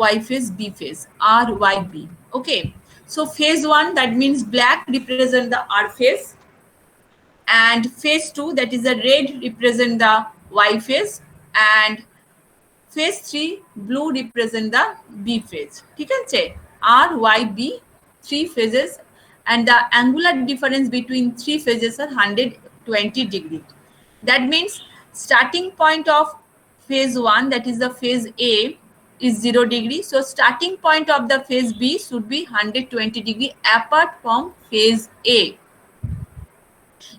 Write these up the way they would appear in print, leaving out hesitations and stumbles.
Y phase, B phase, R, Y, B. Okay. So phase 1, that means black, represent the R phase, and phase 2, that is the red, represent the Y phase, and phase 3, blue, represent the B phase. ठीक है, R, Y, B, 3 phases, and the angular difference between 3 phases are 120 degree. That means starting point of phase 1, that is the phase A, is 0 degree. So starting point of the phase B should be 120 degree apart from phase A.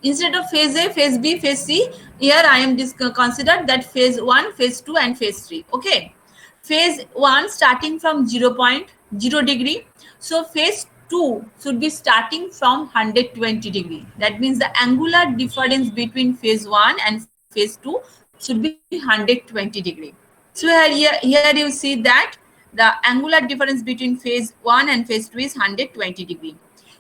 Instead of phase A, phase B, phase C, here I am considered that phase 1, phase 2 and phase 3. Okay. Phase 1 starting from 0.0 degree. So phase 2 should be starting from 120 degree. That means the angular difference between phase 1 and phase 2 should be 120 degree. So here you see that the angular difference between phase 1 and phase 2 is 120 degree.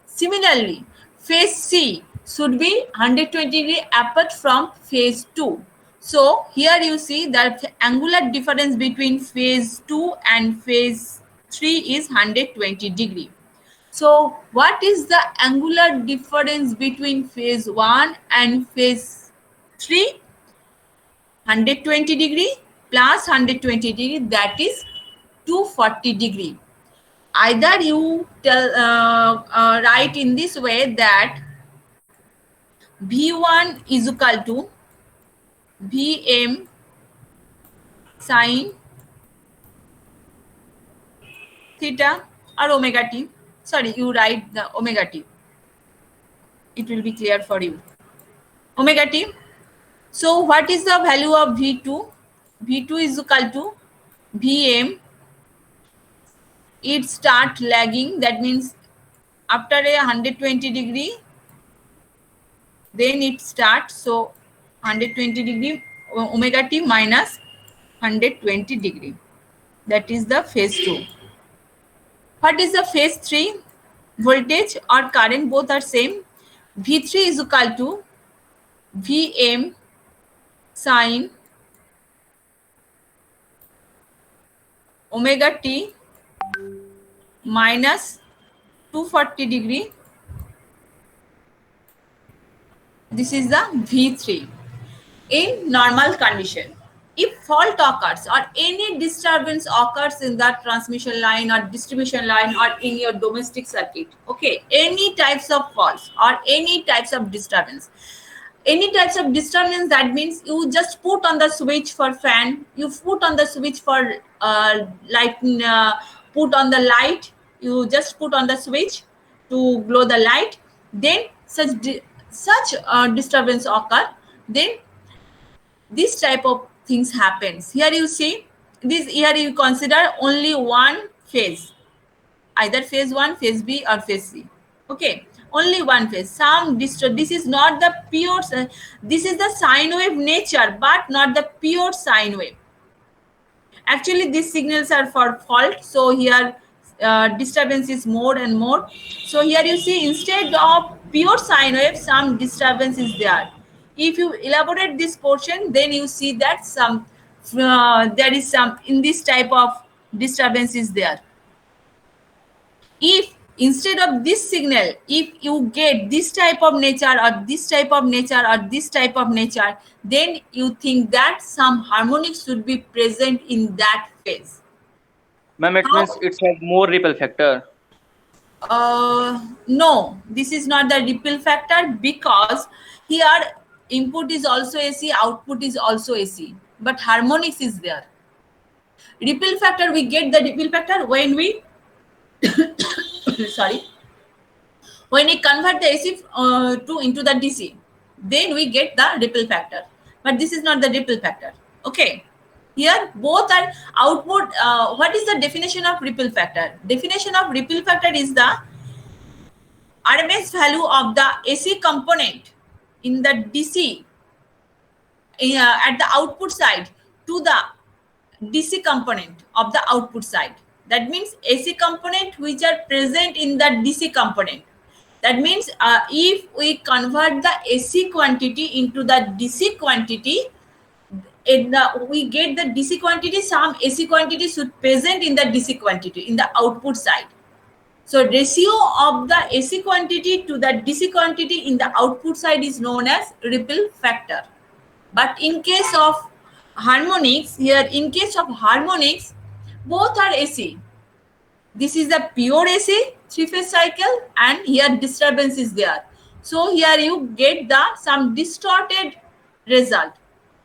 Similarly, phase C should be 120 degree apart from phase 2. So here you see that angular difference between phase 2 and phase 3 is 120 degree. So what is the angular difference between phase 1 and phase 3? 120 degree plus 120 degree, that is 240 degree. Either you write in this way that V1 is equal to Vm sine theta or omega t. Sorry, you write the omega t. It will be clear for you. Omega t. So what is the value of V2? V2 is equal to Vm. It start lagging. That means after a 120 degree, then it starts. So 120 degree omega t minus 120 degree. That is the phase 2. What is the phase 3? Voltage or current, both are same. V3 is equal to Vm sine omega t minus 240 degree. This is the V3. In normal condition, if fault occurs or any disturbance occurs in that transmission line or distribution line or in your domestic circuit, okay, any types of faults or any types of disturbance, that means you just put on the switch for fan, you put on the switch for light, put on the light, you just put on the switch to glow the light, then such disturbance occur, then this type of things happens. Here you see this, here you consider only one phase, either phase 1, phase B or phase C. Okay, only one phase. Some this is not the pure, this is the sine wave nature, but not the pure sine wave. Actually these signals are for fault, so here disturbance is more and more. So here you see instead of pure sine wave, some disturbance is there. If you elaborate this portion, then you see that some there is some in this type of disturbance is there. If instead of this signal, if you get this type of nature or this type of nature or this type of nature, then you think that some harmonics should be present in that phase. Ma'am, it means it's have more ripple factor. No, this is not the ripple factor, because here input is also AC, output is also AC, but harmonics is there. Ripple factor, we get the ripple factor when we sorry, when we convert the AC into the DC, then we get the ripple factor, but this is not the ripple factor. Okay, here both are output. What is the definition of ripple factor? Definition of ripple factor is the RMS value of the AC component in the DC at the output side to the DC component of the output side. That means AC component which are present in the DC component. That means if we convert the AC quantity into the DC quantity, we get the DC quantity, some AC quantity should present in the DC quantity in the output side. So ratio of the AC quantity to the DC quantity in the output side is known as ripple factor. But in case of harmonics, here in case of harmonics, both are AC. This is the pure AC three-phase cycle, and here disturbance is there. So here you get the some distorted result,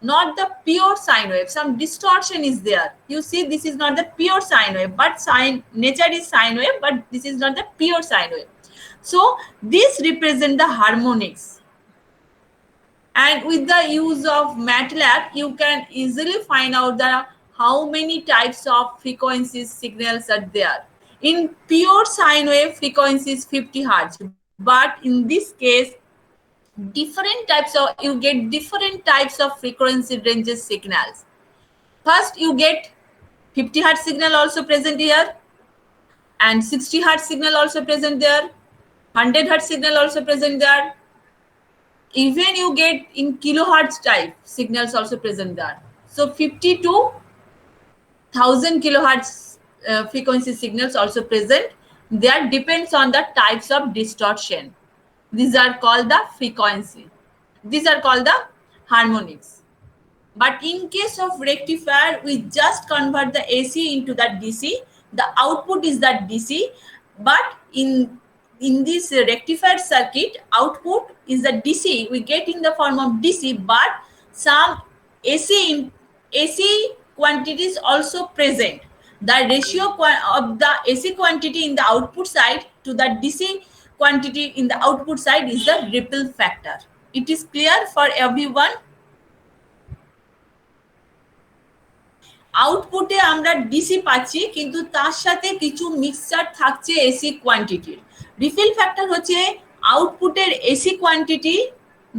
not the pure sine wave. Some distortion is there. You see, this is not the pure sine wave, but nature is sine wave, but this is not the pure sine wave. So this represent the harmonics. And with the use of MATLAB, you can easily find out the how many types of frequencies signals are there. In pure sine wave, frequency is 50 hertz, but in this case, you get different types of frequency ranges signals. First, you get 50 hertz signal also present here, and 60 hertz signal also present there, 100 hertz signal also present there. Even you get in kilohertz type signals also present there. So 50 to 1000 kilohertz frequency signals also present. That depends on the types of distortion. These are called the frequency. These are called the harmonics. But in case of rectifier, we just convert the AC into that DC. The output is that DC, but in this rectifier circuit, output is the DC. We get in the form of DC, but some AC quantities also present. The ratio of the AC quantity in the output side to the DC quantity in the output side is the ripple factor. It is clear for everyone? আউটপুটে আমরা DC পাচ্ছি, কিন্তু তার সাথে কিছু mixture থাকছে AC কোয়ান্টিটির। Refill factor হচ্ছে আউটপুটের এসি কোয়ান্টিটি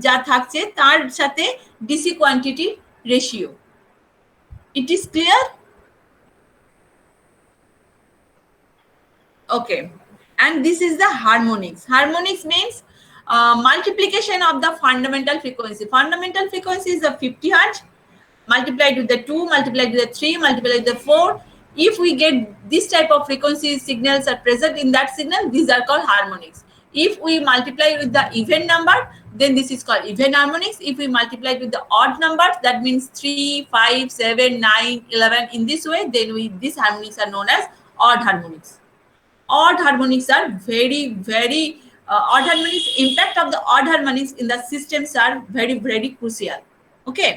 যা থাকছে তার সাথে ডিসি কোয়ান্টিটির ratio. It is clear? Okay, and this is the harmonics. Harmonics means multiplication of the fundamental frequency. Fundamental frequency is the 50 hertz multiplied with the 2, multiplied with the 3, multiplied with the 4. If we get this type of frequency signals are present in that signal, these are called harmonics. If we multiply with the even number, then this is called even harmonics. If we multiply with the odd numbers, that means 3, 5, 7, 9, 11. In this way, then these harmonics are known as odd harmonics. Odd harmonics are very odd harmonics. Impact of the odd harmonics in the systems are very crucial. Okay,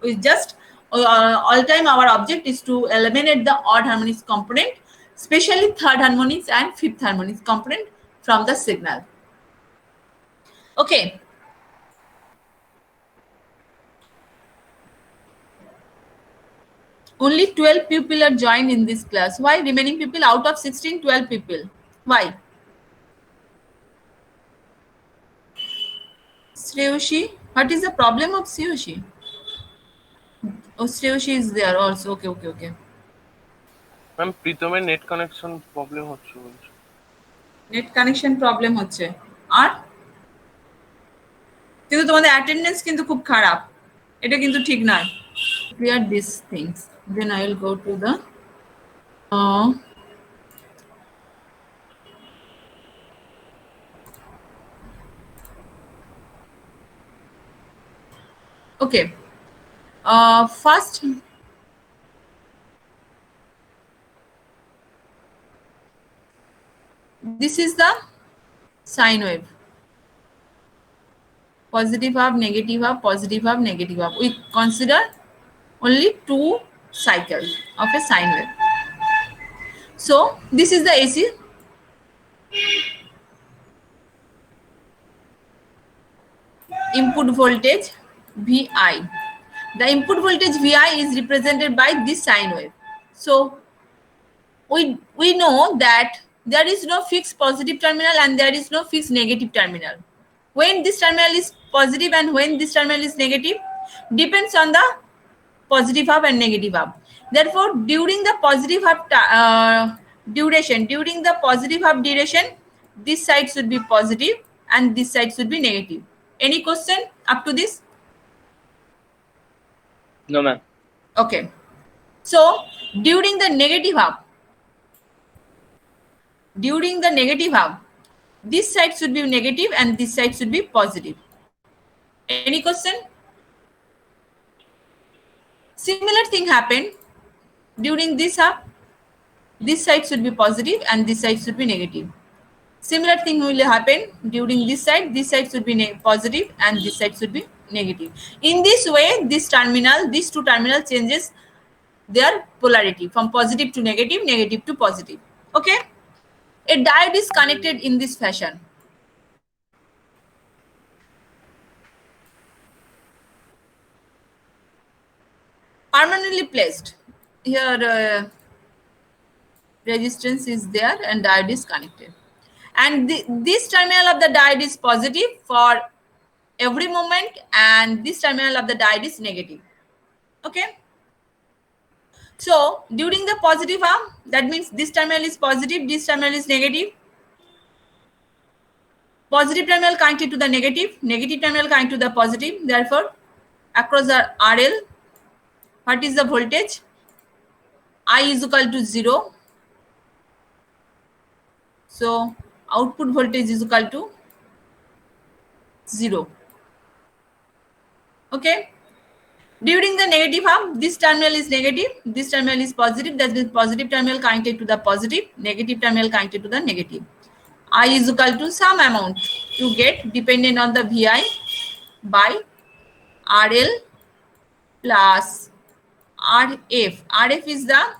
we just all time our object is to eliminate the odd harmonics component, especially third harmonics and fifth harmonics component from the signal. Okay, only 12 people are joined in this class. Why remaining people out of 16, 12 people? Why? Shreyoshi, what is the problem of Shreyoshi? Oh, Shreyoshi is there also. Okay. Ma'am প্রীতমের net connection problem হচ্ছে বলছে। Net connection problem হচ্ছে, আর কিন্তু তোমাদের attendance কিন্তু খুব খারাপ, এটা কিন্তু ঠিক নয়। Clear these things, then I will go to the okay. First, this is the sine wave. Positive half, negative half, positive half, negative half. We consider only 2 cycles of a sine wave. So this is the AC. Input voltage VI. The input voltage VI is represented by this sine wave. So we know that there is no fixed positive terminal and there is no fixed negative terminal. When this terminal is positive and when this terminal is negative depends on the positive half and negative half. Therefore, during the positive half duration, this side should be positive and this side should be negative. Any question up to this? No, ma'am. Okay. So during the negative half, this side should be negative and this side should be positive. Any question? Similar thing happened during this half. This side should be positive and this side should be negative. Similar thing will happen during this side. This side should be positive and this side should be negative. In this way, these two terminal changes their polarity from positive to negative, negative to positive. Okay. A diode is connected in this fashion. Permanently placed. Here resistance is there and diode is connected. And this terminal of the diode is positive for every moment and this terminal of the diode is negative. Okay. So during the positive arm, that means this terminal is positive, this terminal is negative. Positive terminal connected to the negative, negative terminal connected to the positive. Therefore, across the RL, what is the voltage? I is equal to 0. So output voltage is equal to 0. Okay. During the negative arm, this terminal is negative, this terminal is positive. That means positive terminal connected to the positive, negative terminal connected to the negative. I is equal to some amount to get dependent on the VI by RL plus RF. RF is the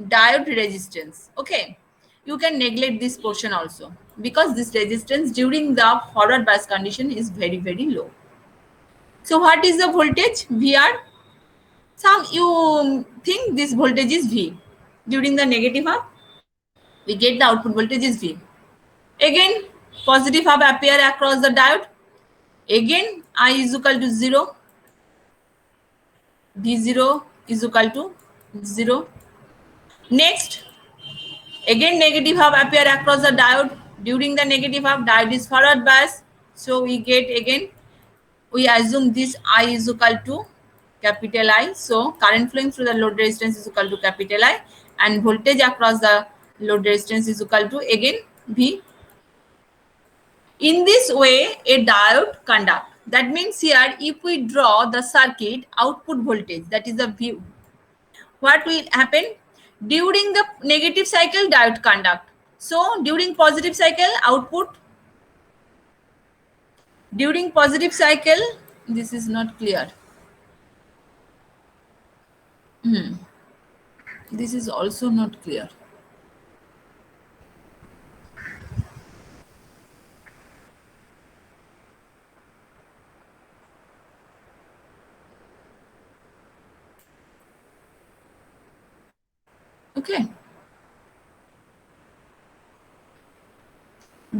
diode resistance. Okay. You can neglect this portion also because this resistance during the forward bias condition is very, very low. So what is the voltage? VR. Some you think this voltage is V. During the negative half, we get the output voltage is V. Again, positive half appear across the diode. Again, I is equal to 0. V0 is equal to 0. Next, again negative half appear across the diode. During the negative half, diode is forward bias. So we get again, we assume this I is equal to capital I. So current flowing through the load resistance is equal to capital I and voltage across the load resistance is equal to again V. In this way, a diode conduct. That means here, if we draw the circuit output voltage, that is the V, what will happen? During the negative cycle, diode conduct. So during positive cycle, output. During positive cycle, this is not clear. This is also not clear. Okay.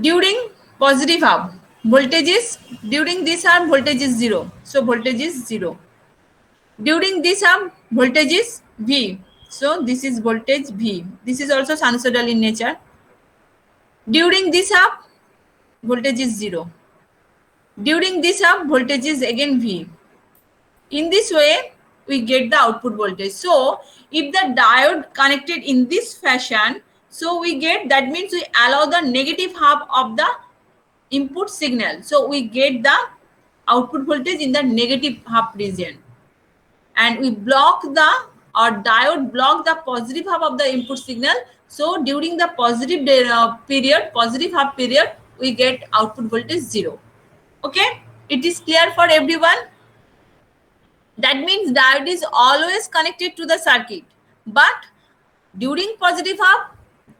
During positive half, voltage is, during this half, voltage is 0. So voltage is 0. During this half, voltage is V. So this is voltage V. This is also sinusoidal in nature. During this half, voltage is 0. During this half, voltage is again V. In this way, we get the output voltage. So if the diode connected in this fashion, so we get, that means we allow the negative half of the input signal. So we get the output voltage in the negative half region. And we block the, or diode block the positive half of the input signal. So during the positive period, positive half period, we get output voltage 0. Okay, it is clear for everyone. That means diode is always connected to the circuit, but during positive half,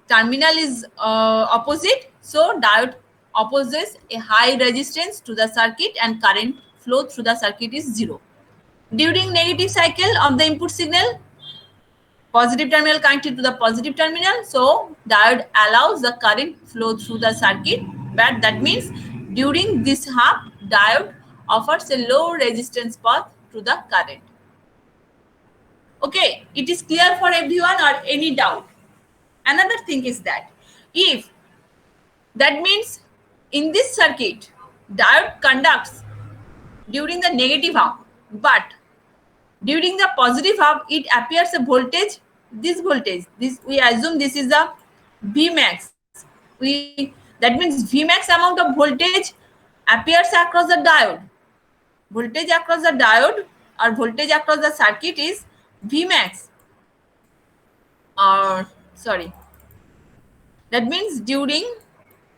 terminal is opposite. So diode opposes a high resistance to the circuit and current flow through the circuit is 0. During negative cycle of the input signal, positive terminal connected to the positive terminal. So diode allows the current flow through the circuit, but that means during this half, diode offers a low resistance path to the current. Okay, it is clear for everyone or any doubt? Another thing is that if, that means in this circuit, diode conducts during the negative half, but During the positive half, it appears a voltage, this voltage, this we assume this is the Vmax. That means Vmax amount of voltage appears across the diode. Voltage across the diode or voltage across the circuit is Vmax. Or sorry, that means during,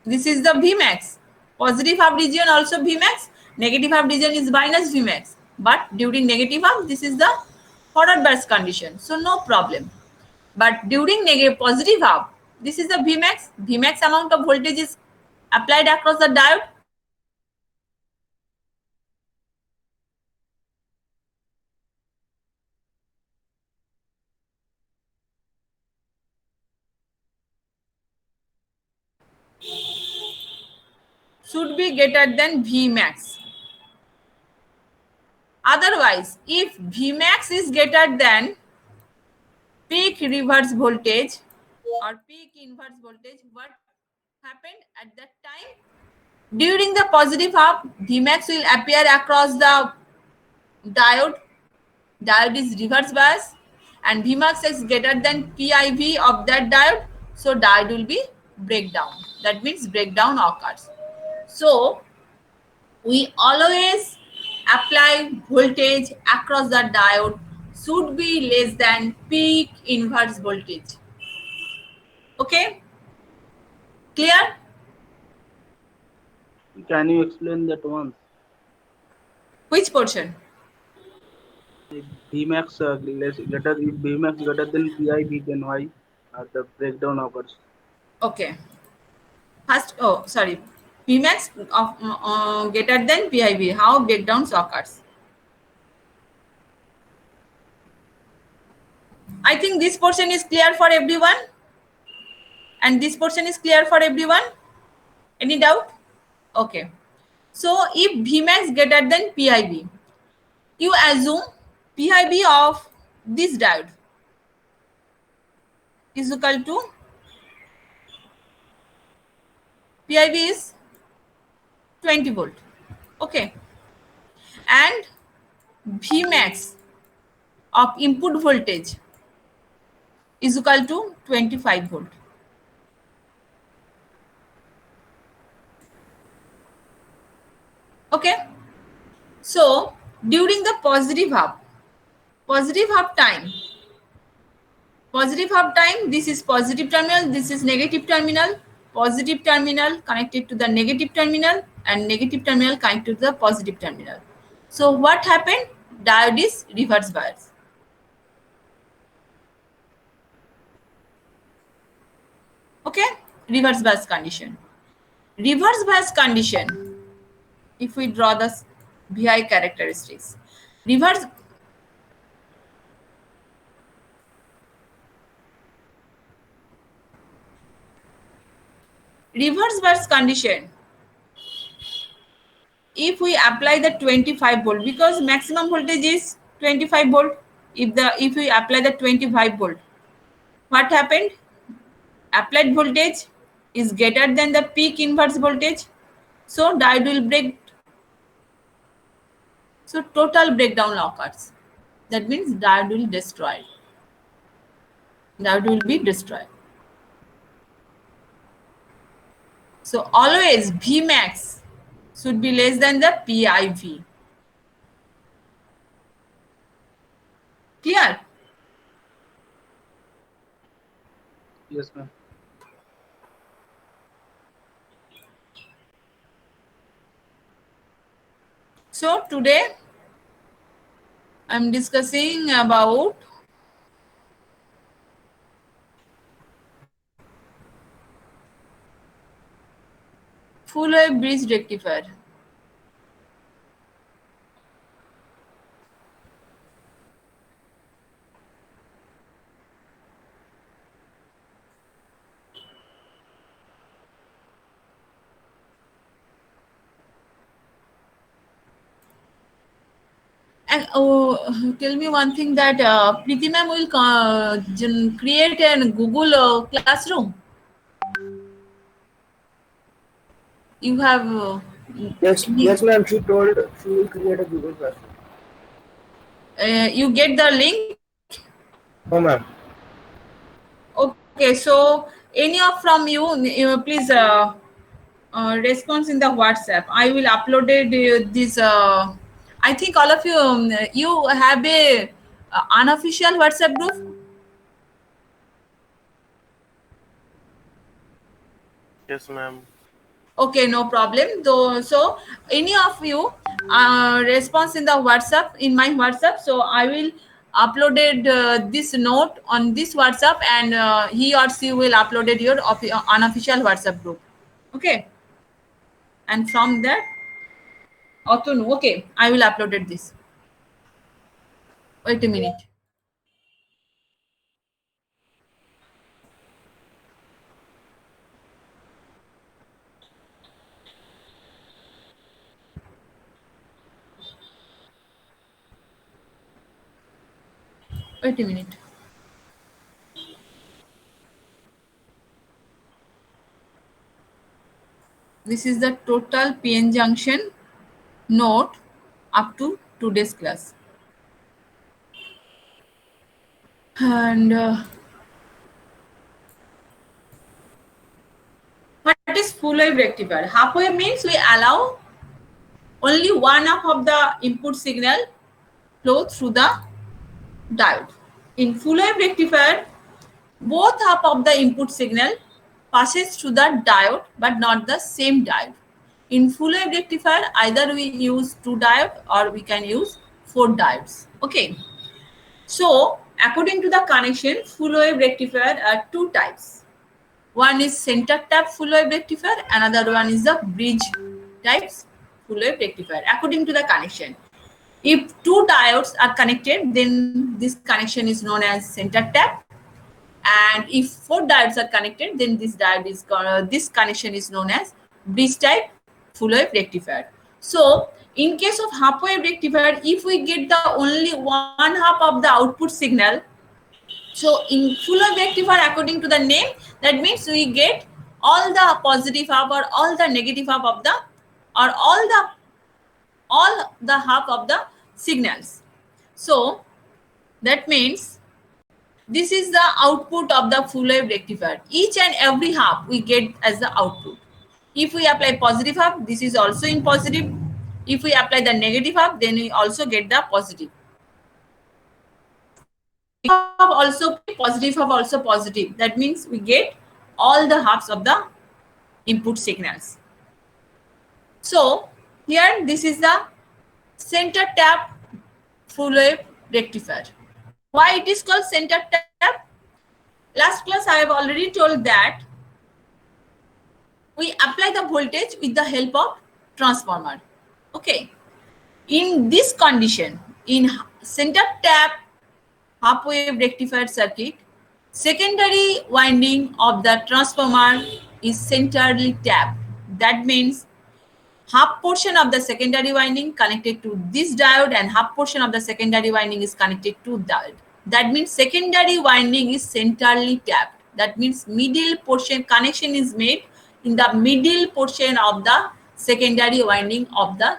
this is the Vmax. Positive half region also Vmax, negative half region is minus Vmax. But during negative half, this is the forward bias condition, so no problem. But during negative positive half, this is the Vmax. Vmax amount of voltage is applied across the diode. Should be greater than Vmax. Otherwise, if Vmax is greater than peak reverse voltage or peak inverse voltage, what happened at that time? During the positive half, Vmax will appear across the diode. Diode is reverse bias and Vmax is greater than PIV of that diode. So diode will be breakdown. That means breakdown occurs. So we always apply voltage across the diode should be less than peak inverse voltage. Okay? Clear? Can you explain that once? Which portion? If Bmax greater, if Bmax greater than PIV, then why the breakdown occurs? Okay. First, oh, sorry. Pmax of greater than PIV. How breakdowns occurs? I think this portion is clear for everyone. And this portion is clear for everyone. Any doubt? Okay. So if Vmax greater than PIV, you assume PIV of this diode is equal to PIV is 20 volt. Okay. And Vmax of input voltage is equal to 25 volt. Okay. So during the positive half time, this is positive terminal, this is negative terminal, positive terminal connected to the negative terminal and negative terminal connected to the positive terminal. So what happened? Diode is reverse bias. Okay, reverse bias condition. Reverse bias condition, if we draw the VI characteristics, reverse bias condition, if we apply the 25 volt, because maximum voltage is 25 volt, if we apply the 25 volt, what happened? Applied voltage is greater than the peak inverse voltage, so diode will break. So total breakdown occurs. That means diode will destroy. Diode will be destroyed. So always Vmax should be less than the PIV. Clear? Yes, ma'am. So today I'm discussing about full wave bridge rectifier. And tell me one thing, that Preeti ma'am will create a Google Classroom. You have Yes, ma'am. She told she will create a Google Classroom. You get the link? Oh, ma'am. Okay, so any of from you, please response in the WhatsApp. I will uploaded this. I think all of you, you have a unofficial WhatsApp group. Yes, ma'am. Okay, no problem. Though, so any of you response in the WhatsApp, in my WhatsApp. So I will uploaded this note on this WhatsApp, and he or she will uploaded your unofficial WhatsApp group. Okay, and from that, Atunu. Okay, I will uploaded this. Wait a minute. Wait a minute. This is the total PN junction note up to today's class. And what is full wave rectifier? Half wave means we allow only one half of the input signal flow through the diode. In full wave rectifier, both half of the input signal passes through the diode, but not the same diode. In full wave rectifier, either we use 2 diodes or we can use 4 diodes. Okay. So, according to the connection, full wave rectifier are 2 types. One is center tap full wave rectifier, another one is the bridge types full wave rectifier. According to the connection, if 2 diodes are connected, then this connection is known as center tap. And if 4 diodes are connected, then this connection is known as bridge type full wave rectifier. So, in case of half wave rectifier, if we get the only one half of the output signal, so in full wave rectifier, according to the name, that means we get all the positive half or all the negative half of the, or all the half of the signals. So that means this is the output of the full wave rectifier. Each and every half we get as the output. If we apply positive half, this is also in positive. If we apply the negative half, then we also get the positive. Also positive half also positive. That means we get all the halves of the input signals. So here this is the center tap full wave rectifier. Why it is called center tap? Last class I have already told that we apply the voltage with the help of transformer. Okay. In this condition, in center tap half wave rectifier circuit, secondary winding of the transformer is centrally tapped. That means half portion of the secondary winding connected to this diode and half portion of the secondary winding is connected to diode. That means secondary winding is centrally tapped. That means middle portion connection is made in the middle portion of the secondary winding of the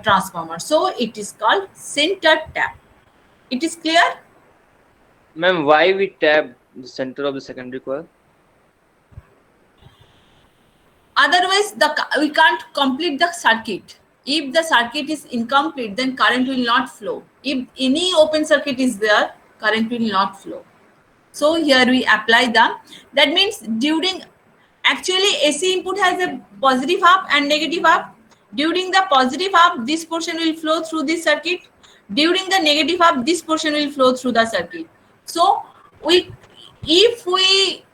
transformer. So it is called center tap. It is clear? Ma'am, why we tap the center of the secondary coil? Otherwise, we can't complete the circuit. If the circuit is incomplete, then current will not flow. If any open circuit is there, current will not flow. So here we apply that means during, actually AC input has a positive half and negative half. During the positive half, this portion will flow through this circuit. During the negative half, this portion will flow through the circuit. So if we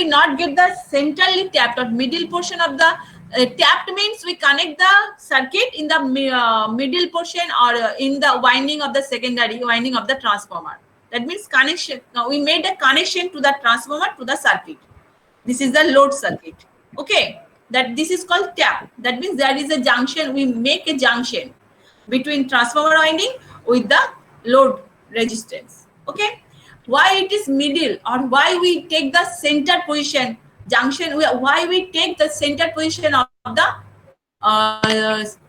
not get the centrally tapped or middle portion of the tapped means we connect the circuit in the middle portion or in the winding of the secondary winding of the transformer. That means connection. Now we made a connection to the transformer to the circuit. This is the load circuit. Okay, that this is called tap. That means there is a junction. We make a junction between transformer winding with the load resistance. Okay, why it is middle or why we take the center position junction? Why we take the center position of the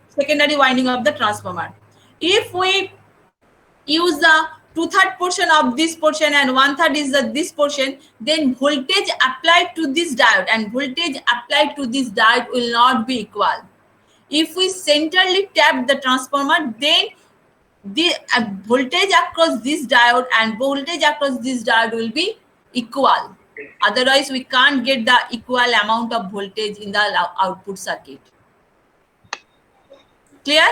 secondary winding of the transformer? If we use the 2/3 portion of this portion and 1/3 is this portion, then voltage applied to this diode and voltage applied to this diode will not be equal. If we centrally tap the transformer, then the voltage across this diode and voltage across this diode will be equal. Otherwise, we can't get the equal amount of voltage in the output circuit. Clear?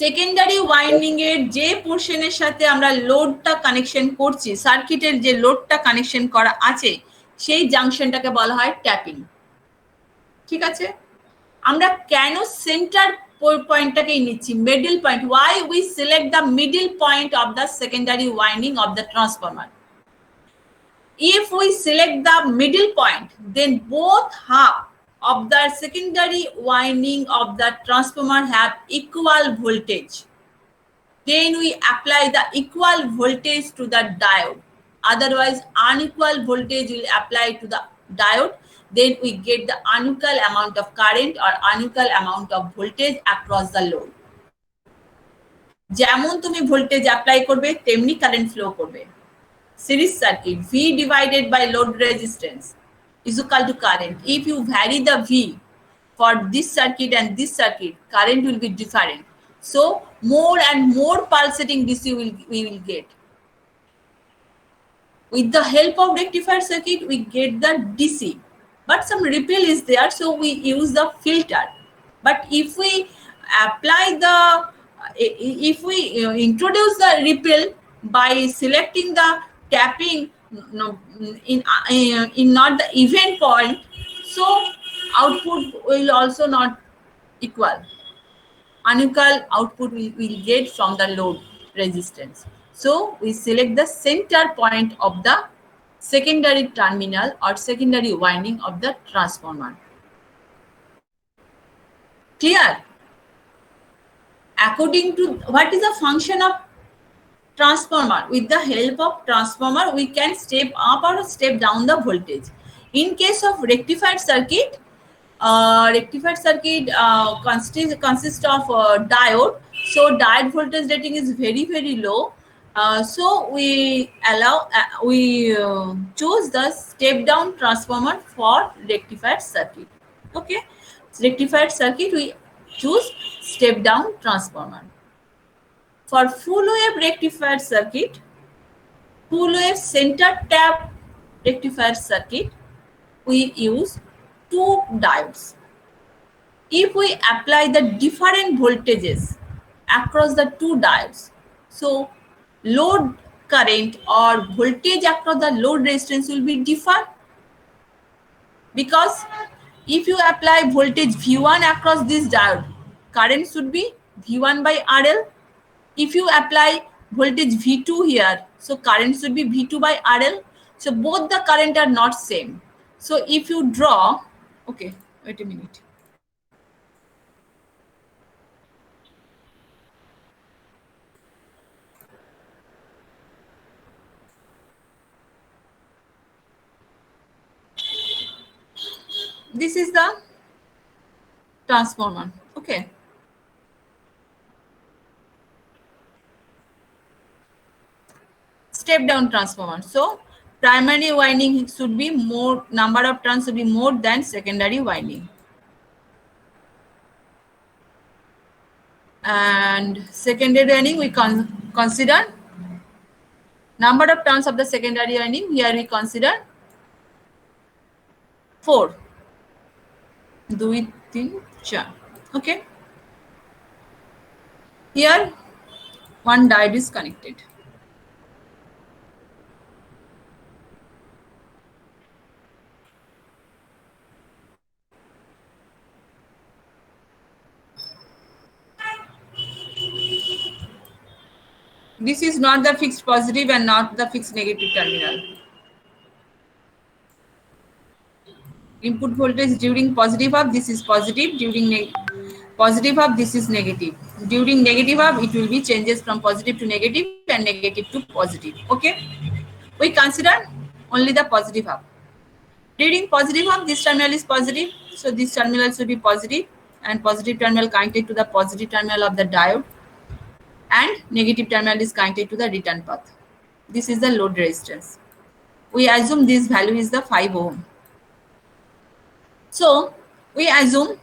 Secondary winding এর যে পোর্শনের সাথে আমরা লোডটা connection করছি, সার্কিটের যে লোডটা connection করা আছে, সেই জাংশনটাকে বলা হয় ট্যাপিং। ঠিক আছে, আমরা কেন সেন্টার পয়েন্টটাকেই নিচ্ছি, middle point? Why we select the middle point of the secondary winding of the transformer? If we select the middle point, then both half of the secondary winding of the transformer have equal voltage. Then we apply the equal voltage to the diode. Otherwise, unequal voltage will apply to the diode. Then we get the unequal amount of current or unequal amount of voltage across the load. যেমন তুমি voltage apply করবে তেমনি current flow করবে। Series circuit, V divided by load resistance is equal to current. If you vary the V for this circuit and this circuit, current will be different. So more and more pulsating DC we will get. With the help of rectifier circuit, we get the DC, but some ripple is there, so we use the filter. But if we apply the, if we introduce the ripple by selecting the tapping in not the even point, so output will also not equal. Unequal output we will get from the load resistance. So we select the center point of the secondary terminal or secondary winding of the transformer. Clear? According to what is the function of transformer? With the help of transformer, we can step up or step down the voltage. In case of rectified circuit consists of diode. So diode voltage rating is very, very low. So we choose the step down transformer for rectified circuit. Okay, rectified circuit we choose step down transformer. For full wave rectifier circuit, full wave center tap rectifier circuit, we use two diodes. If we apply the different voltages across the two diodes, so load current or voltage across the load resistance will be different. Because if you apply voltage V1 across this diode, current should be V1 by RL. If you apply voltage V2 here, so current should be V2 by RL. So both the current are not same. So if you draw, okay, wait a minute. This is the transformer, okay. Step down transformer. So primary winding should be more, number of turns should be more than secondary winding. And secondary winding we consider number of turns of the secondary winding. Here we consider 4. 2, 3, 4. Okay. Here one diode is connected. This is not the fixed positive and not the fixed negative terminal. Input voltage during positive half, this is positive. During positive half, this is negative. During negative half, it will be changes from positive to negative and negative to positive. Okay. We consider only the positive half. During positive half, this terminal is positive. So this terminal should be positive and positive terminal connected to the positive terminal of the diode, and negative terminal is connected to the return path. This is the load resistance. We assume this value is the 5 ohm. So we assume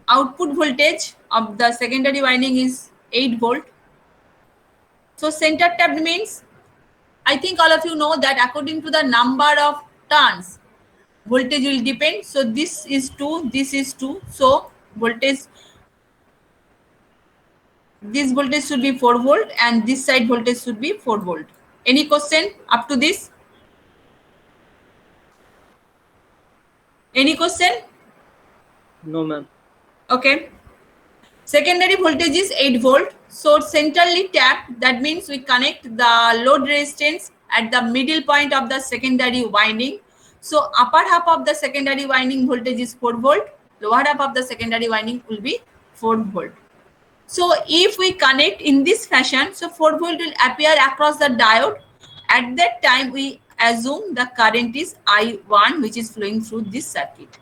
output voltage of the secondary winding is 8 volt. So center tapped means, I think all of you know that according to the number of turns, voltage will depend. So this is 2, this is 2. So voltage, this voltage should be 4 volt and this side voltage should be 4 volt. Any question up to this? Any question? No, ma'am. Okay. Secondary voltage is 8 volt. So centrally tapped, that means we connect the load resistance at the middle point of the secondary winding. So upper half of the secondary winding voltage is 4 volt. Lower half of the secondary winding will be 4 volt. So if we connect in this fashion, so 4 volt will appear across the diode. At that time, we assume the current is I1, which is flowing through this circuit.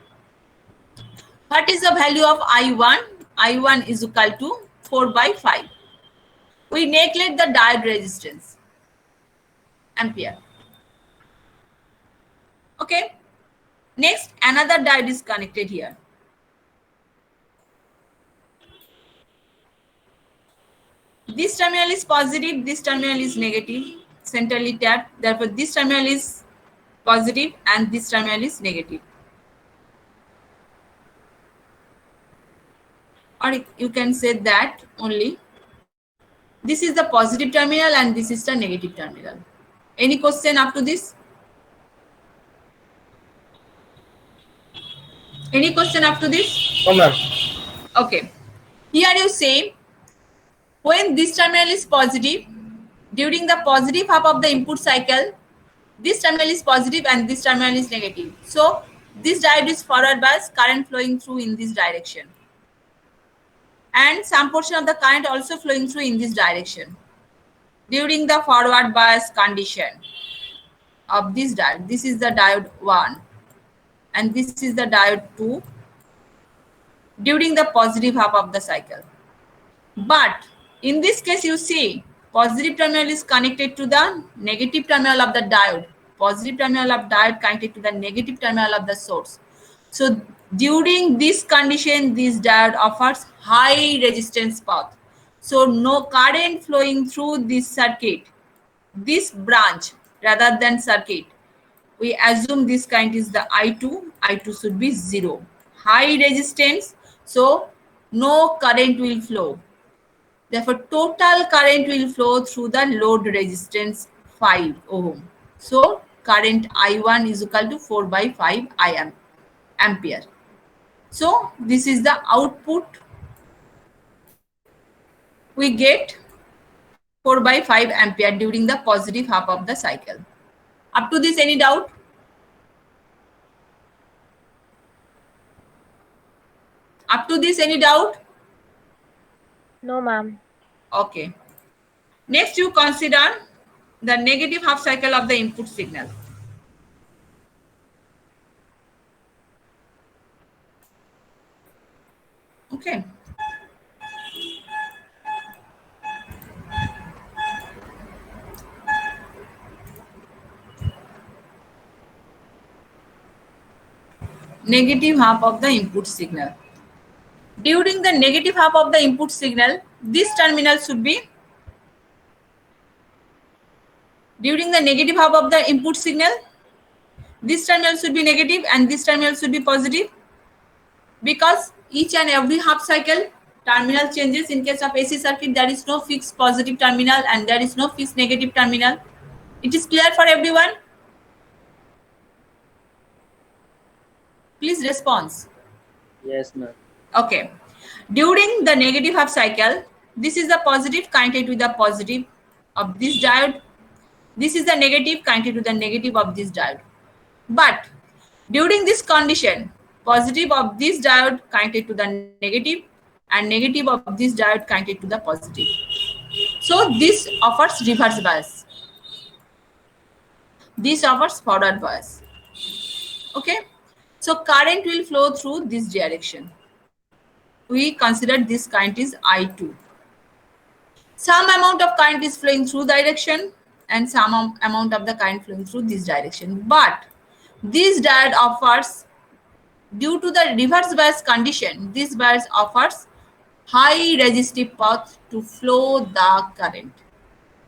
What is the value of I1? I1 is equal to 4 by 5. We neglect the diode resistance, ampere. Okay. Next, another diode is connected here. This terminal is positive, this terminal is negative, centrally tapped. Therefore, this terminal is positive and this terminal is negative. Or you can say that only. This is the positive terminal and this is the negative terminal. Any question up to this? Any question up to this? No, ma'am. Okay. Here you say, when this terminal is positive, during the positive half of the input cycle, this terminal is positive and this terminal is negative. So this diode is forward bias, current flowing through in this direction. And some portion of the current also flowing through in this direction. During the forward bias condition of this diode, this is the diode 1 and this is the diode 2 during the positive half of the cycle. But in this case, you see positive terminal is connected to the negative terminal of the diode. Positive terminal of diode connected to the negative terminal of the source. So during this condition, this diode offers high resistance path. So no current flowing through this circuit, this branch rather than circuit. We assume this current is the I2. I2 should be 0. High resistance, so no current will flow. Therefore, total current will flow through the load resistance 5 ohm. So current I1 is equal to 4 by 5 ampere. So this is the output. We get 4 by 5 ampere during the positive half of the cycle. Up to this, any doubt? Up to this, any doubt? No, ma'am. Okay. Next, you consider the negative half cycle of the input signal. Okay. Negative half of the input signal. During the negative half of the input signal, this terminal should be, during the negative half of the input signal, this terminal should be negative and this terminal should be positive, because each and every half cycle terminal changes. In case of AC circuit, there is no fixed positive terminal and there is no fixed negative terminal. It is clear for everyone? Please response. Yes, ma'am. Okay. During the negative half cycle, this is the positive connected with the positive of this diode. This is the negative connected to the negative of this diode. But during this condition, positive of this diode connected to the negative and negative of this diode connected to the positive. So this offers reverse bias. This offers forward bias. Okay. So current will flow through this direction. we consider this current is I2. Some amount of current is flowing through direction and some amount of the current flowing through this direction. But this diode offers, due to the reverse bias condition, this bias offers high resistive path to flow the current.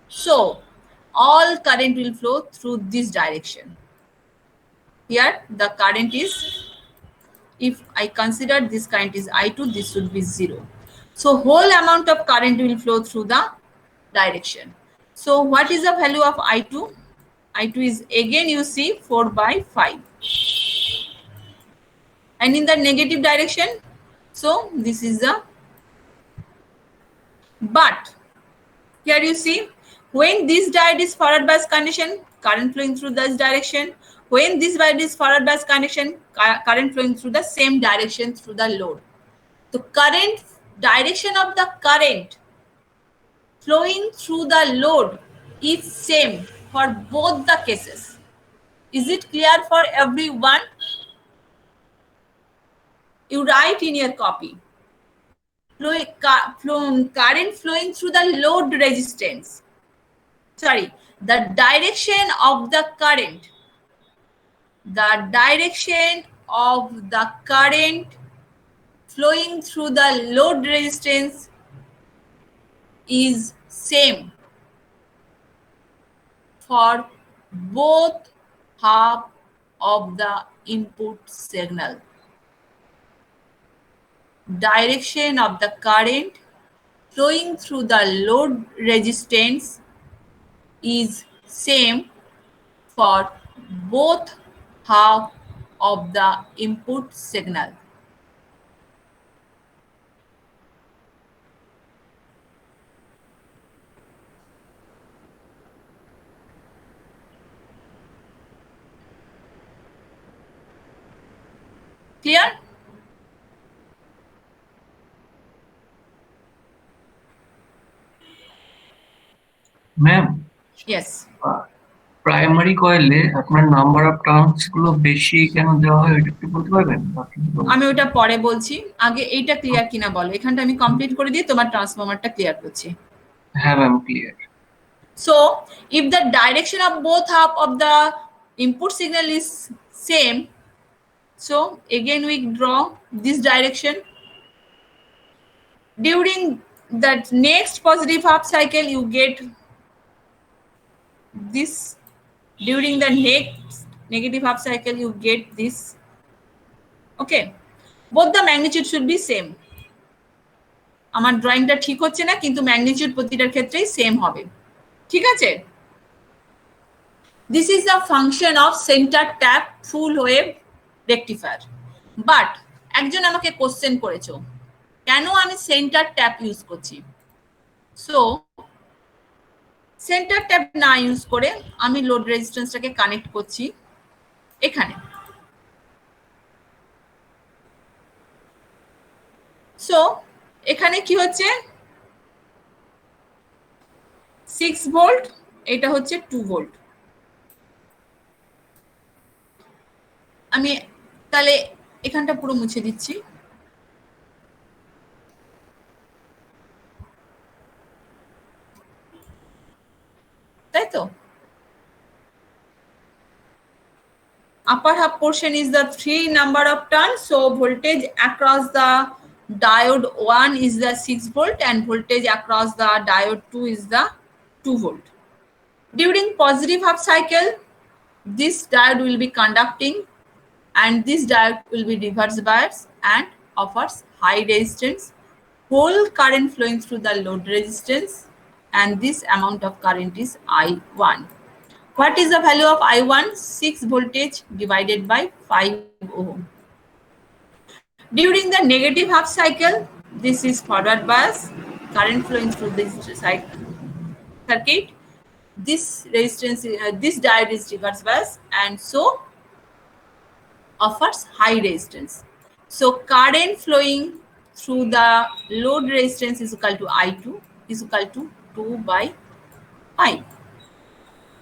So all current will flow through this direction. Here the current is, if I consider this current is I2, this should be 0. So whole amount of current will flow through the direction. So what is the value of I2? I2 is, again you see, 4/5. And in the negative direction, so this is the, but here you see, when this diode is forward bias condition, current flowing through this direction. When this diode is forward bias condition, current flowing through the same direction through the load. The current direction of the current flowing through the load is same for both the cases. Is it clear for everyone? You write in your copy. Current flowing through the load resistance. Sorry, the direction of the current. The direction of the current flowing through the load resistance is same for both half of the input signal. Direction of the current flowing through the load resistance is same for both half of the input signal. Clear? Ma'am, Yes. Primary কয়েলে আপনার number of turns গুলো বেশি কেন দেওয়া হয় এটা একটু বলতে পারবেন? আমি ওটা পরে বলছি, আগে এইটা ক্লিয়ার কিনা বলো। এখানটা আমি কমপ্লিট করে দিয়ে তোমার ট্রান্সফরমারটা ক্লিয়ার করছি। হ্যাঁ ma'am, clear. So if the direction of both half of the input signal is same, so again we draw this direction. During that next positive half cycle you get this. During the next negative half cycle you get this. Okay, both the magnitude should be same. আমার ড্রয়িংটা ঠিক হচ্ছে না, কিন্তু magnitude প্রতিটার ক্ষেত্রেই same হবে। ঠিক আছে? This is the function of center tap full wave rectifier. But একজন আমাকে কোশ্চেন করেছো, কেন আমি সেন্টার ট্যাপ ইউজ করছি? সো সেন্টার ট্যাপ না ইউজ করে আমি লোড রেজিস্ট্যান্সটাকে কানেক্ট করছি এখানে। সো এখানে কি হচ্ছে, 6 ভোল্ট, এটা হচ্ছে 2 ভোল্ট। আমি তাহলে এখানটা পুরো মুছে দিচ্ছি। তাই তো? Upper half portion is the 3 number of turns, so voltage across the diode 1 is the 6 volt and voltage across the diode 2 is the 2 volt. During positive half cycle, this diode will be conducting and this diode will be reverse bias and offers high resistance. Whole current flowing through the load resistance, and this amount of current is I1. What is the value of I1? 6 voltage divided by 5 ohm. During the negative half cycle, this is forward bias, current flowing through this circuit. This resistance, this diode is reverse bias and so offers high resistance. So current flowing through the load resistance is equal to I2 is equal to 2/5.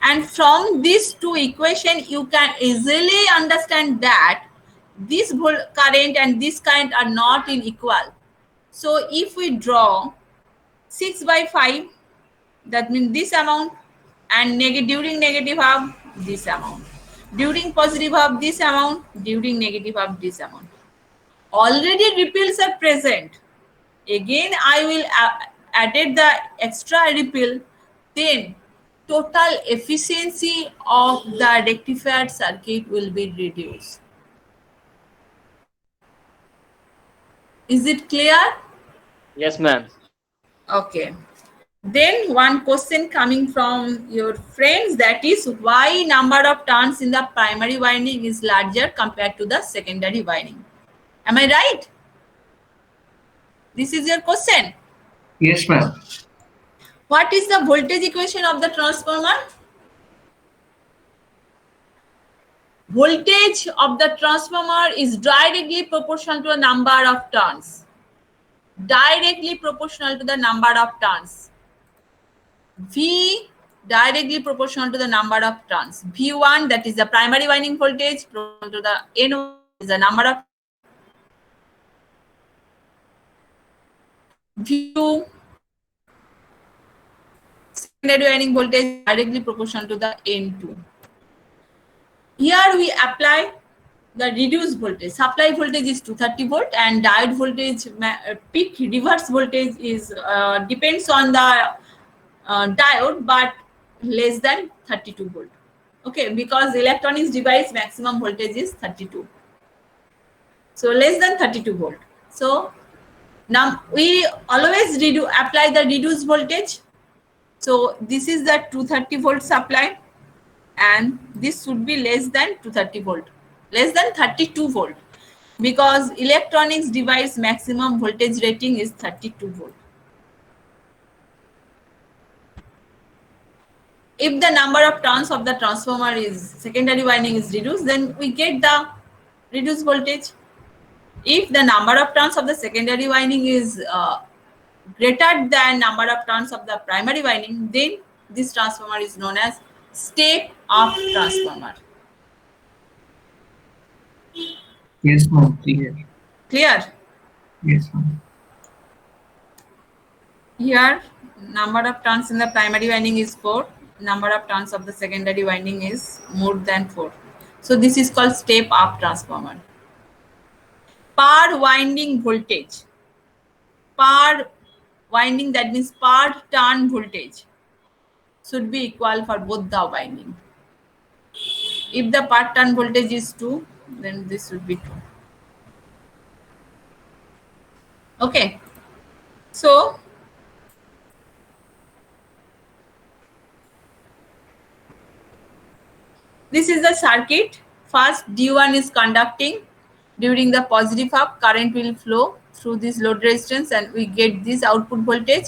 And from these two equation, you can easily understand that this current and this current are not in equal. So if we draw 6 by 5, that means this amount, and during negative half, this amount. During positive half, this amount. During negative half, this amount. Already ripples are present. Again, I will added the extra ripple. Then total efficiency of the rectifier circuit will be reduced. Is it clear? Yes, ma'am. Okay. Then one question coming from your friends, that is, why number of turns in the primary winding is larger compared to the secondary winding? Am I right? This is your question. Yes, ma'am. What is the voltage equation of the transformer? Voltage of the transformer is directly proportional to the number of turns. Directly proportional to the number of turns. V directly proportional to the number of turns. V1, that is the primary winding voltage, proportional to the N1 is the number of. V2, secondary winding voltage, directly proportional to the N2. Here we apply the reduced voltage. Supply voltage is 230 volt and diode voltage, peak reverse voltage is depends on the diode, but less than 32 volt. Okay, because electronics device maximum voltage is 32. So less than 32 volt. So now we always apply the reduced voltage. So this is the 230 volt supply, and this should be less than 230 volt, less than 32 volt, because electronics device maximum voltage rating is 32 volt. If the number of turns of the transformer is secondary winding is reduced, then we get the reduced voltage. If the number of turns of the secondary winding is greater than number of turns of the primary winding, then this transformer is known as step-up transformer. Yes, ma'am. Clear. Clear? Yes, ma'am. Here, number of turns in the primary winding is 4. Number of turns of the secondary winding is more than 4. So this is called step-up transformer. Per winding voltage. Per winding, that means per turn voltage, should be equal for both the winding. If the per turn voltage is 2, then this should be 2. Okay. So this is the circuit. First, D1 is conducting. During the positive half, current will flow through this load resistance and we get this output voltage.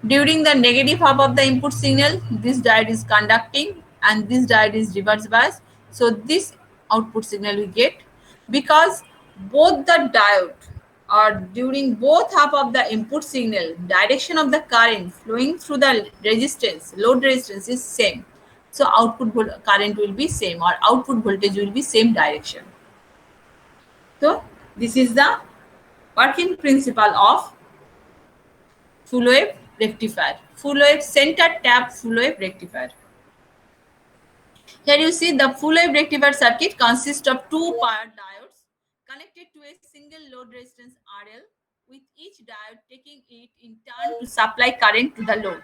During the negative half of the input signal, this diode is conducting and this diode is reverse bias. So this output signal we get, because both the diode or during both half of the input signal, direction of the current flowing through the resistance, load resistance is same. So output current will be same, or output voltage will be same direction. So this is the working principle of full wave rectifier, full wave center tap full wave rectifier. Here you see the full wave rectifier circuit consists of two paired diodes connected to a single load resistance RL, with each diode taking it in turn to supply current to the load.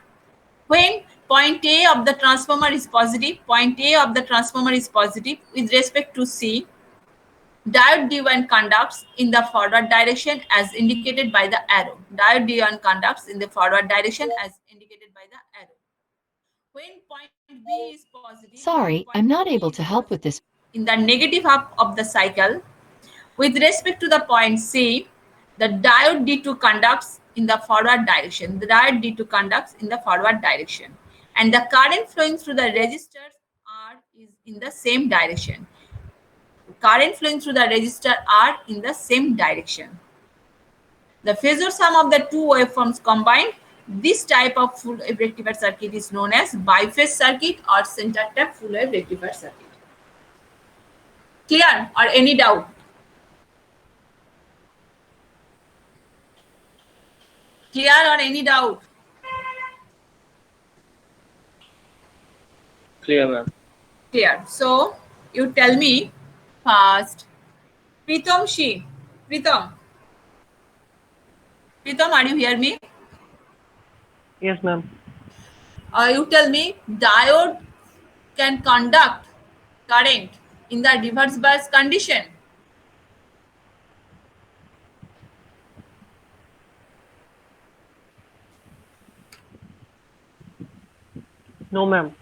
When point A of the transformer is positive, point A of the transformer is positive with respect to C, diode D1 conducts in the forward direction as indicated by the arrow. Diode D1 conducts in the forward direction as indicated by the arrow. When point B is positive, Sorry, I'm not able to help with this. in the negative half of the cycle, with respect to the point C, the diode D2 conducts in the forward direction. The diode D2 conducts in the forward direction. And the current flowing through the resistors R is in the same direction. Current flowing through the resistor are in the same direction. The phasor sum of the two waveforms combined, this type of full wave rectifier circuit is known as biphase circuit or center tap full wave rectifier circuit. Clear or any doubt? Clear or any doubt? Clear, ma'am. Clear. So you tell me first. Pritam Shi. Pritam. Pritam, are you hear me? Yes, ma'am. You tell me diode can conduct current in the reverse bias condition. No, ma'am.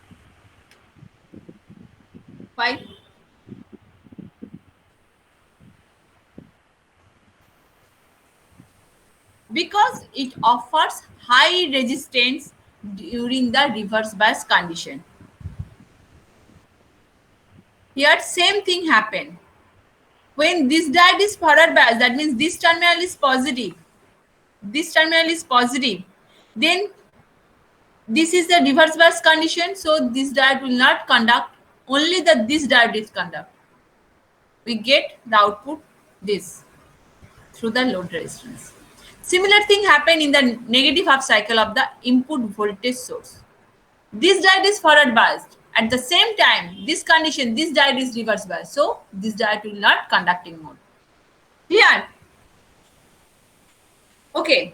Why? Because it offers high resistance during the reverse bias condition. Here same thing happen. When this diode is forward bias, that means this terminal is positive. This terminal is positive. Then this is the reverse bias condition, so this diode will not conduct. Only this diode is conduct. We get the output this through the load resistance. Similar thing happen in the negative half cycle of the input voltage source. This diode is forward biased. At the same time, this condition, this diode is reverse biased. So this diode will not conduct in mode. Clear? Okay.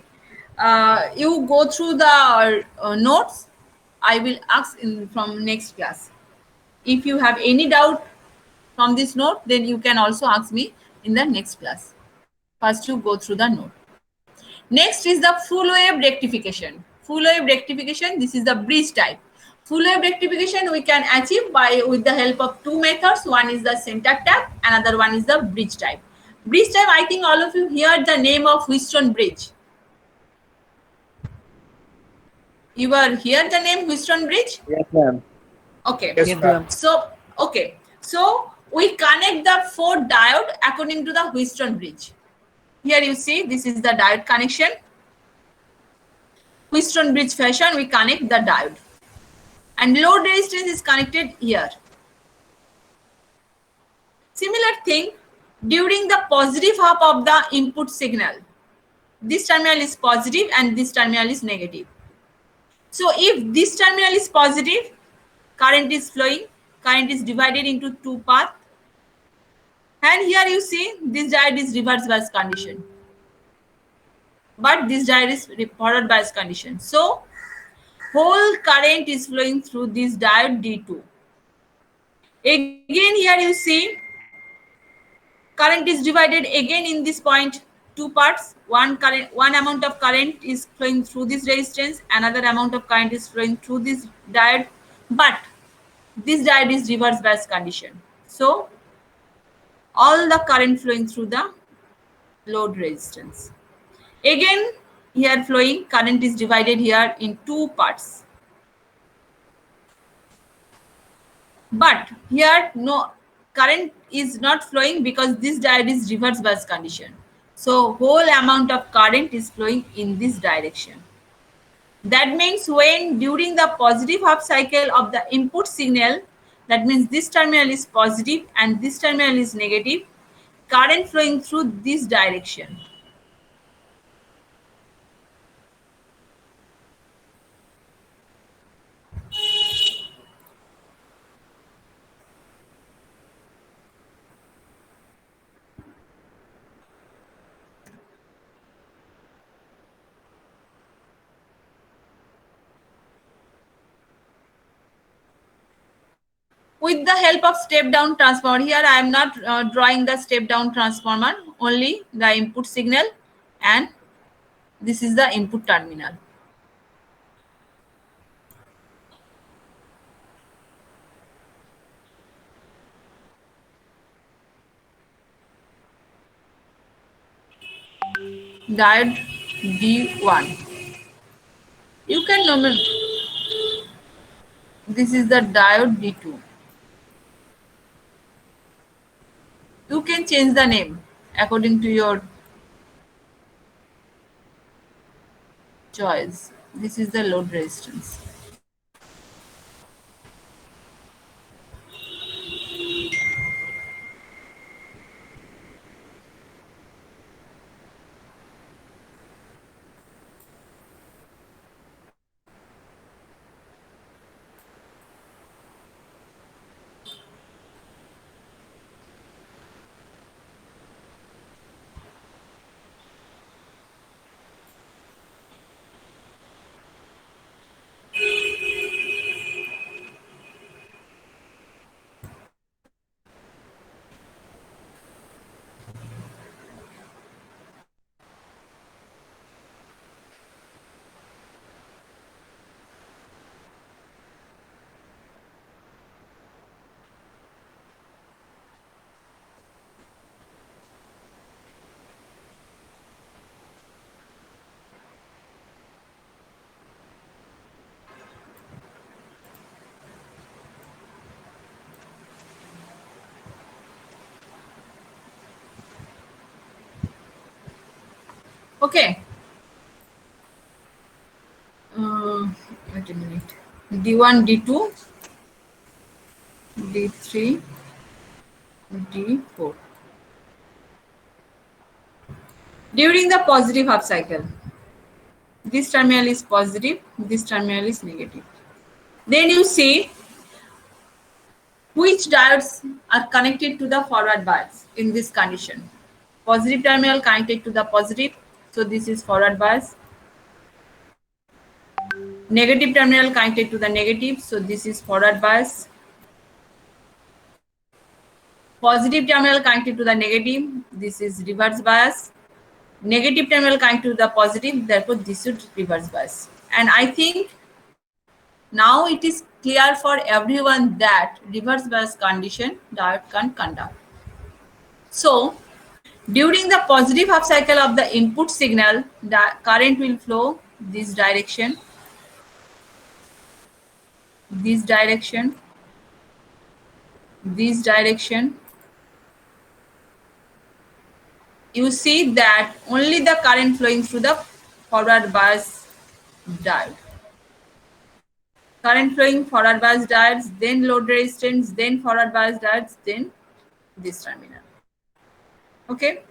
You go through the notes. I will ask from next class. If you have any doubt from this note, then you can also ask me in the next class. First, you go through the note. Next is the full wave rectification. Full wave rectification, this is the bridge type. Full wave rectification we can achieve with the help of two methods. One is the center tap, another one is the bridge type. Bridge type, I think all of you heard the name of Wheatstone bridge. You are hear the name Wheatstone bridge? Yes, ma'am. Okay. Yes, ma'am. So, okay. So, we connect the 4 diode according to the Wheatstone bridge. Here you see, this is the diode connection. Wheatstone bridge fashion, we connect the diode. And load resistance is connected here. Similar thing, during the positive half of the input signal, this terminal is positive and this terminal is negative. So if this terminal is positive, current is flowing, current is divided into 2 paths. And here you see this diode is reverse bias condition. But this diode is forward bias condition. So whole current is flowing through this diode D2. Again here you see current is divided again in this point 2 parts. One amount of current is flowing through this resistance, another amount of current is flowing through this diode, but this diode is reverse bias condition. So all the current flowing through the load resistance. Again here flowing current is divided here in 2 parts. But here no current is not flowing because this diode is reverse bias condition. So whole amount of current is flowing in this direction. That means when during the positive half cycle of the input signal, that means this terminal is positive and this terminal is negative, current flowing through this direction. With the help of step down transformer, here I am not drawing the step down transformer, only the input signal, and this is the input terminal. Diode D1. You can nominate. This is the diode D2. You can change the name according to your choice. This is the load resistance. Okay. Wait a minute. D1, D2, D3, D4. During the positive half cycle, this terminal is positive, this terminal is negative. Then you see which diodes are connected to the forward bias in this condition. Positive terminal connected to the positive, so this is forward bias. Negative terminal connected to the negative, so this is forward bias. Positive terminal connected to the negative, this is reverse bias. Negative terminal connected to the positive, therefore this is reverse bias. And I think now it is clear for everyone that reverse bias condition diode can conduct. So during the positive half cycle of the input signal, the current will flow this direction, this direction, this direction. You see that only the current flowing through the forward bias diode. Current flowing forward bias diodes, then load resistance, then forward bias diodes, then this terminal. Okay.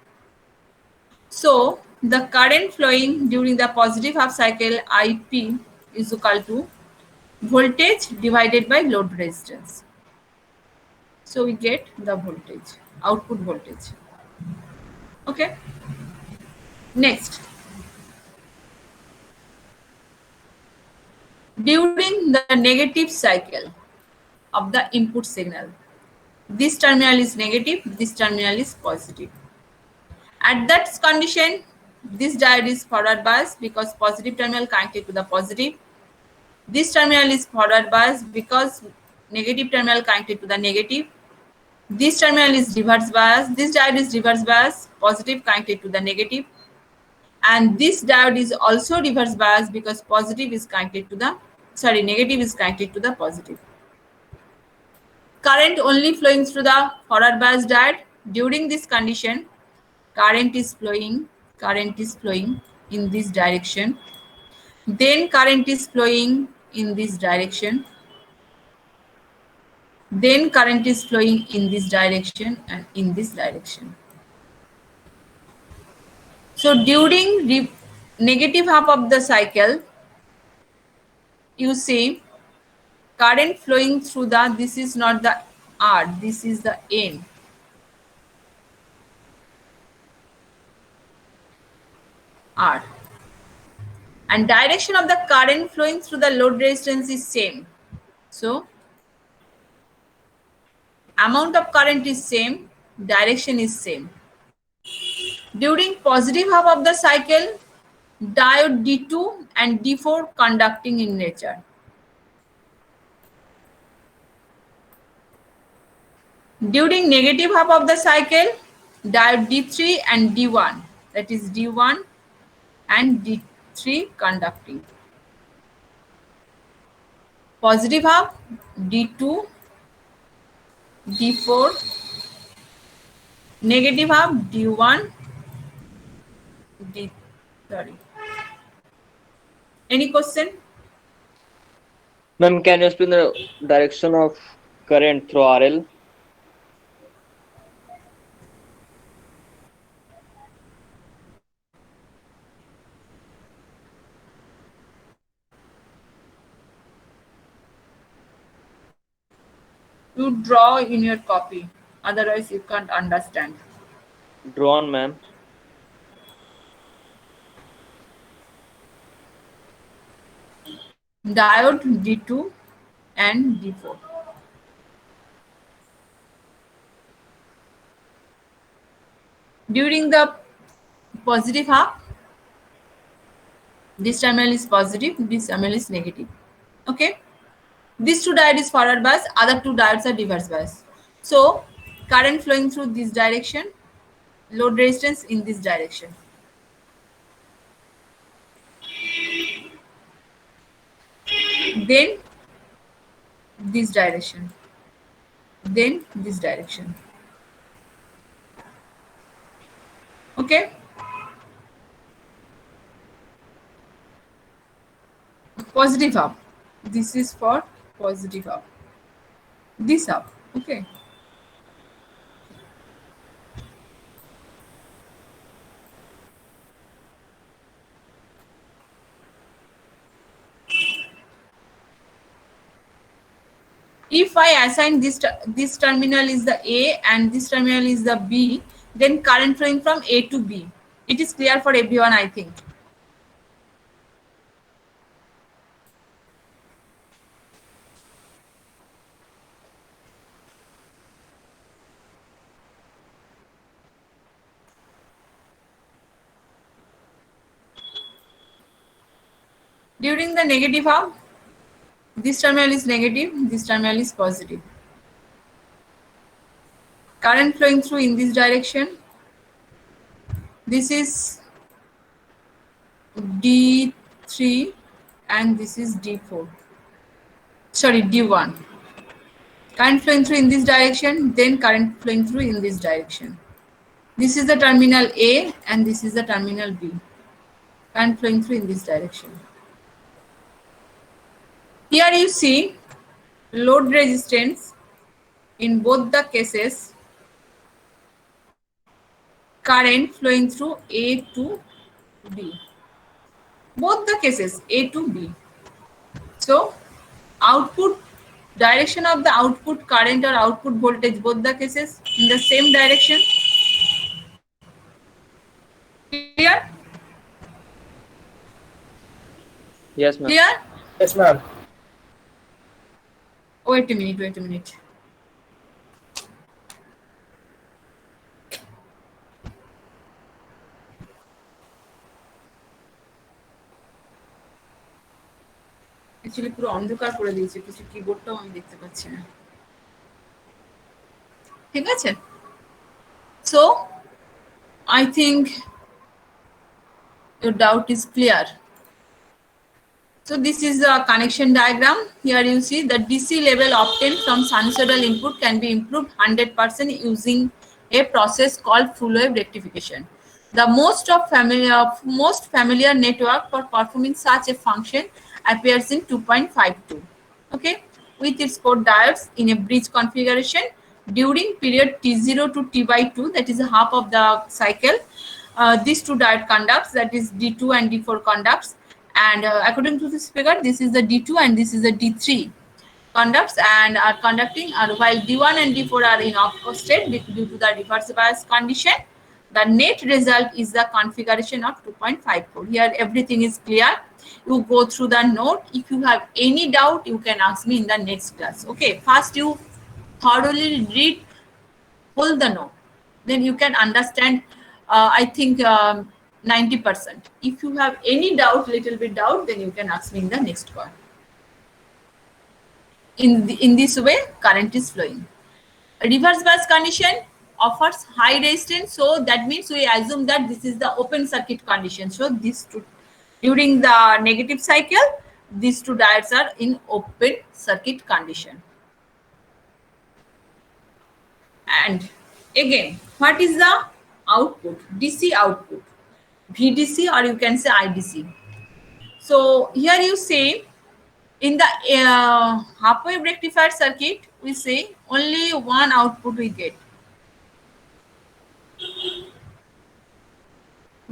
So the current flowing during the positive half cycle IP is equal to voltage divided by load resistance. So we get the voltage, output voltage. Okay. Next, during the negative cycle of the input signal, this terminal is negative, this terminal is positive. At that condition, this diode is forward bias because positive terminal connected to the positive. This terminal is forward bias because negative terminal connected to the negative. This terminal is reverse bias. This diode is reverse bias, positive connected to the negative. And this diode is also reverse bias because positive is connected to the, negative is connected to the positive. Current only flowing through the forward bias diode. During this condition, current is flowing in this direction. Then current is flowing in this direction. Then current is flowing in this direction and in this direction. So during negative half of the cycle, you see current flowing through the, this is not the R, this is the N. R. And direction of the current flowing through the load resistance is same. So amount of current is same, direction is same. During positive half of the cycle, diode D2 and D4 conducting in nature. During negative half of the cycle, diode D3 and D1, that is D1 and D3 conducting. Positive half, D2, D4, negative half, D1, sorry. Any question? Ma'am, can you explain the direction of current through RL? You draw in your copy, otherwise you can't understand. Drawn, ma'am. Diode D2 and D4. During the positive half, this terminal is positive, this terminal is negative. Okay. These two diodes is forward bias, other two diodes are reverse bias. So current flowing through this direction, load resistance in this direction. Then this direction. Then this direction. Okay. positive up. This is for positive up. This up. Okay. If I assign this terminal is the A and this terminal is the B, then current flowing from A to B. It is clear for everyone, I think. During the negative half, this terminal is negative, this terminal is positive. Current flowing through in this direction. This is D3 and this is D4. Sorry, D1. Current flowing through in this direction, then current flowing through in this direction. This is the terminal A and this is the terminal B. Current flowing through in this direction. Here you see load resistance in both the cases, current flowing through A to B. Both the cases A to B. So output direction of the output current or output voltage, both the cases in the same direction. Clear? Yes, ma'am. Clear? Yes, ma'am. Wait a minute. Actually পুরো অন্ধকার করে দিয়েছে, কিছু কিবোর্ডটাও আমি দেখতে পাচ্ছি না। ঠিক আছে? So I think your doubt is clear. So this is a connection diagram. Here you see the DC level obtained from sinusoidal input can be improved 100% using a process called full wave rectification. The most familiar network for performing such a function appears in 2.52. Okay, with its 4 diodes in a bridge configuration during period T0 to T/2, that is half of the cycle. These 2 diode conducts, that is D2 and D4 conducts. And according to this figure, this is the D2 and this is the D3 conducts and are conducting, while D1 and D4 are in off state due to the reverse bias condition. The net result is the configuration of 2.54. Here everything is clear. You go through the note. If you have any doubt, you can ask me in the next class. Okay, first you thoroughly read all the note, then you can understand, I think 90%. If you have any doubt, little bit doubt, then you can ask me in the next call. In this way, current is flowing. Reverse bias condition offers high resistance, so that means we assume that this is the open circuit condition. So these two, during the negative cycle, these 2 diodes are in open circuit condition. And again, what is the output? DC output, VDC, or you can say IDC. So here you say in the half wave rectifier circuit, we say only one output we get,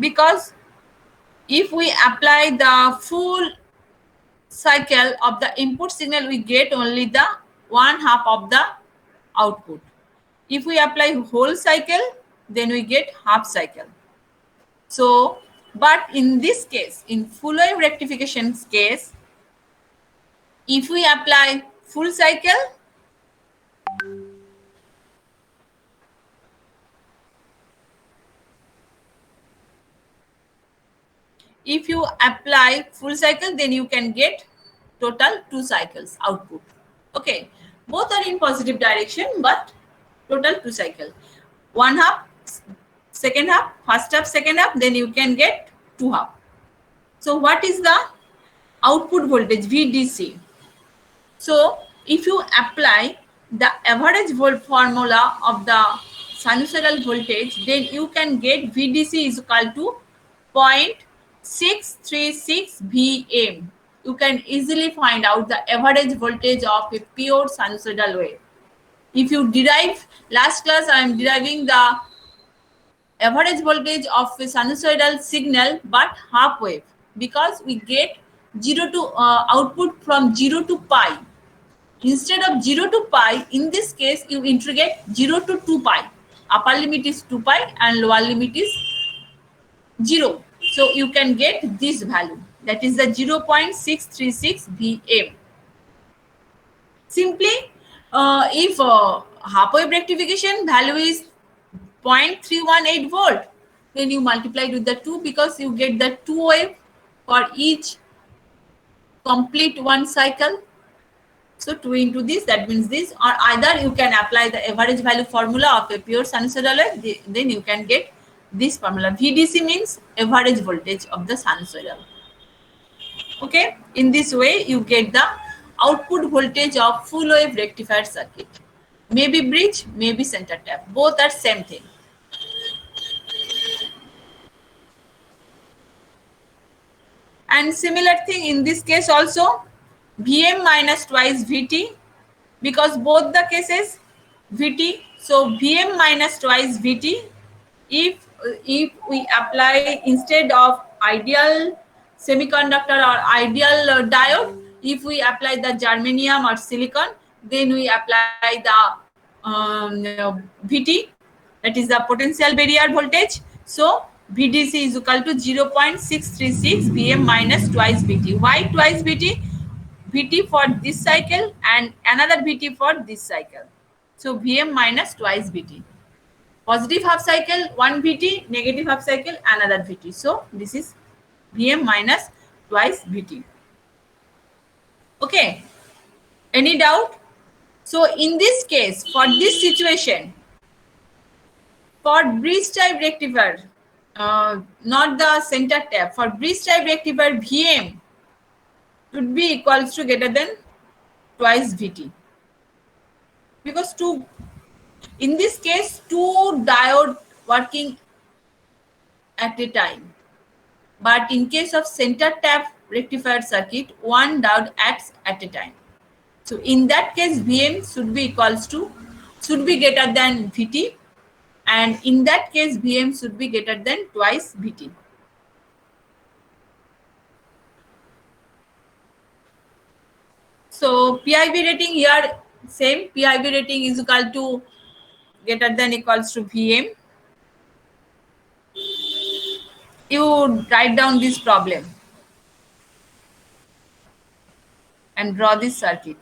because if we apply the full cycle of the input signal, we get only the 1/2 of the output. If we apply whole cycle, then we get half cycle. So, but in this case, in full wave rectification case, if we apply full cycle, then you can get total 2 cycles output. Okay, both are in positive direction, but total 2 cycle. 1/2, second half, first half, second half, then you can get 2 half. So what is the output voltage, VDC? So if you apply the average volt formula of the sinusoidal voltage, then you can get VDC is equal to 0.636 Vm. you can easily find out the average voltage of a pure sinusoidal wave. If you derive, last class I am deriving the average voltage of a sinusoidal signal but half wave, because we get 0 to output from 0 to pi. Instead of 0 to pi, in this case you integrate 0 to 2 pi. Upper limit is 2 pi and lower limit is 0. So you can get this value, that is the 0.636 Vm. Simply, if half wave rectification value is 0.318 volt, then you multiply it with the 2, because you get the 2 wave for each complete one cycle. So 2 into this, that means this, or either you can apply the average value formula of a pure sinusoidal wave, then you can get this formula. VDC means average voltage of the sinusoidal. Okay, in this way you get the output voltage of full wave rectifier circuit. Maybe bridge, maybe center tap, both are same thing. And similar thing in this case also, Vm minus twice Vt, because both the cases Vt, so Vm minus twice Vt. If we apply, instead of ideal semiconductor or ideal diode, if we apply the germanium or silicon, then we apply the Vt, that is the potential barrier voltage. So VDC is equal to 0.636 Vm minus twice Vt. Why twice Vt? Vt for this cycle and another Vt for this cycle. So Vm minus twice Vt. Positive half cycle 1 Vt, negative half cycle another Vt. So this is Vm minus twice Vt. Okay. Any doubt? So in this case, for this situation, for bridge type rectifier, not the center tap, for bridge type rectifier, Vm would be equals to greater than twice Vt, because in this case 2 diode working at a time, but in case of center tap rectifier circuit, 1 diode acts at a time. So in that case Vm should be greater than Vt, and in that case Vm should be greater than twice Vt. So PIV rating here same, PIV rating is equal to greater than equals to Vm. You write down this problem and draw this circuit.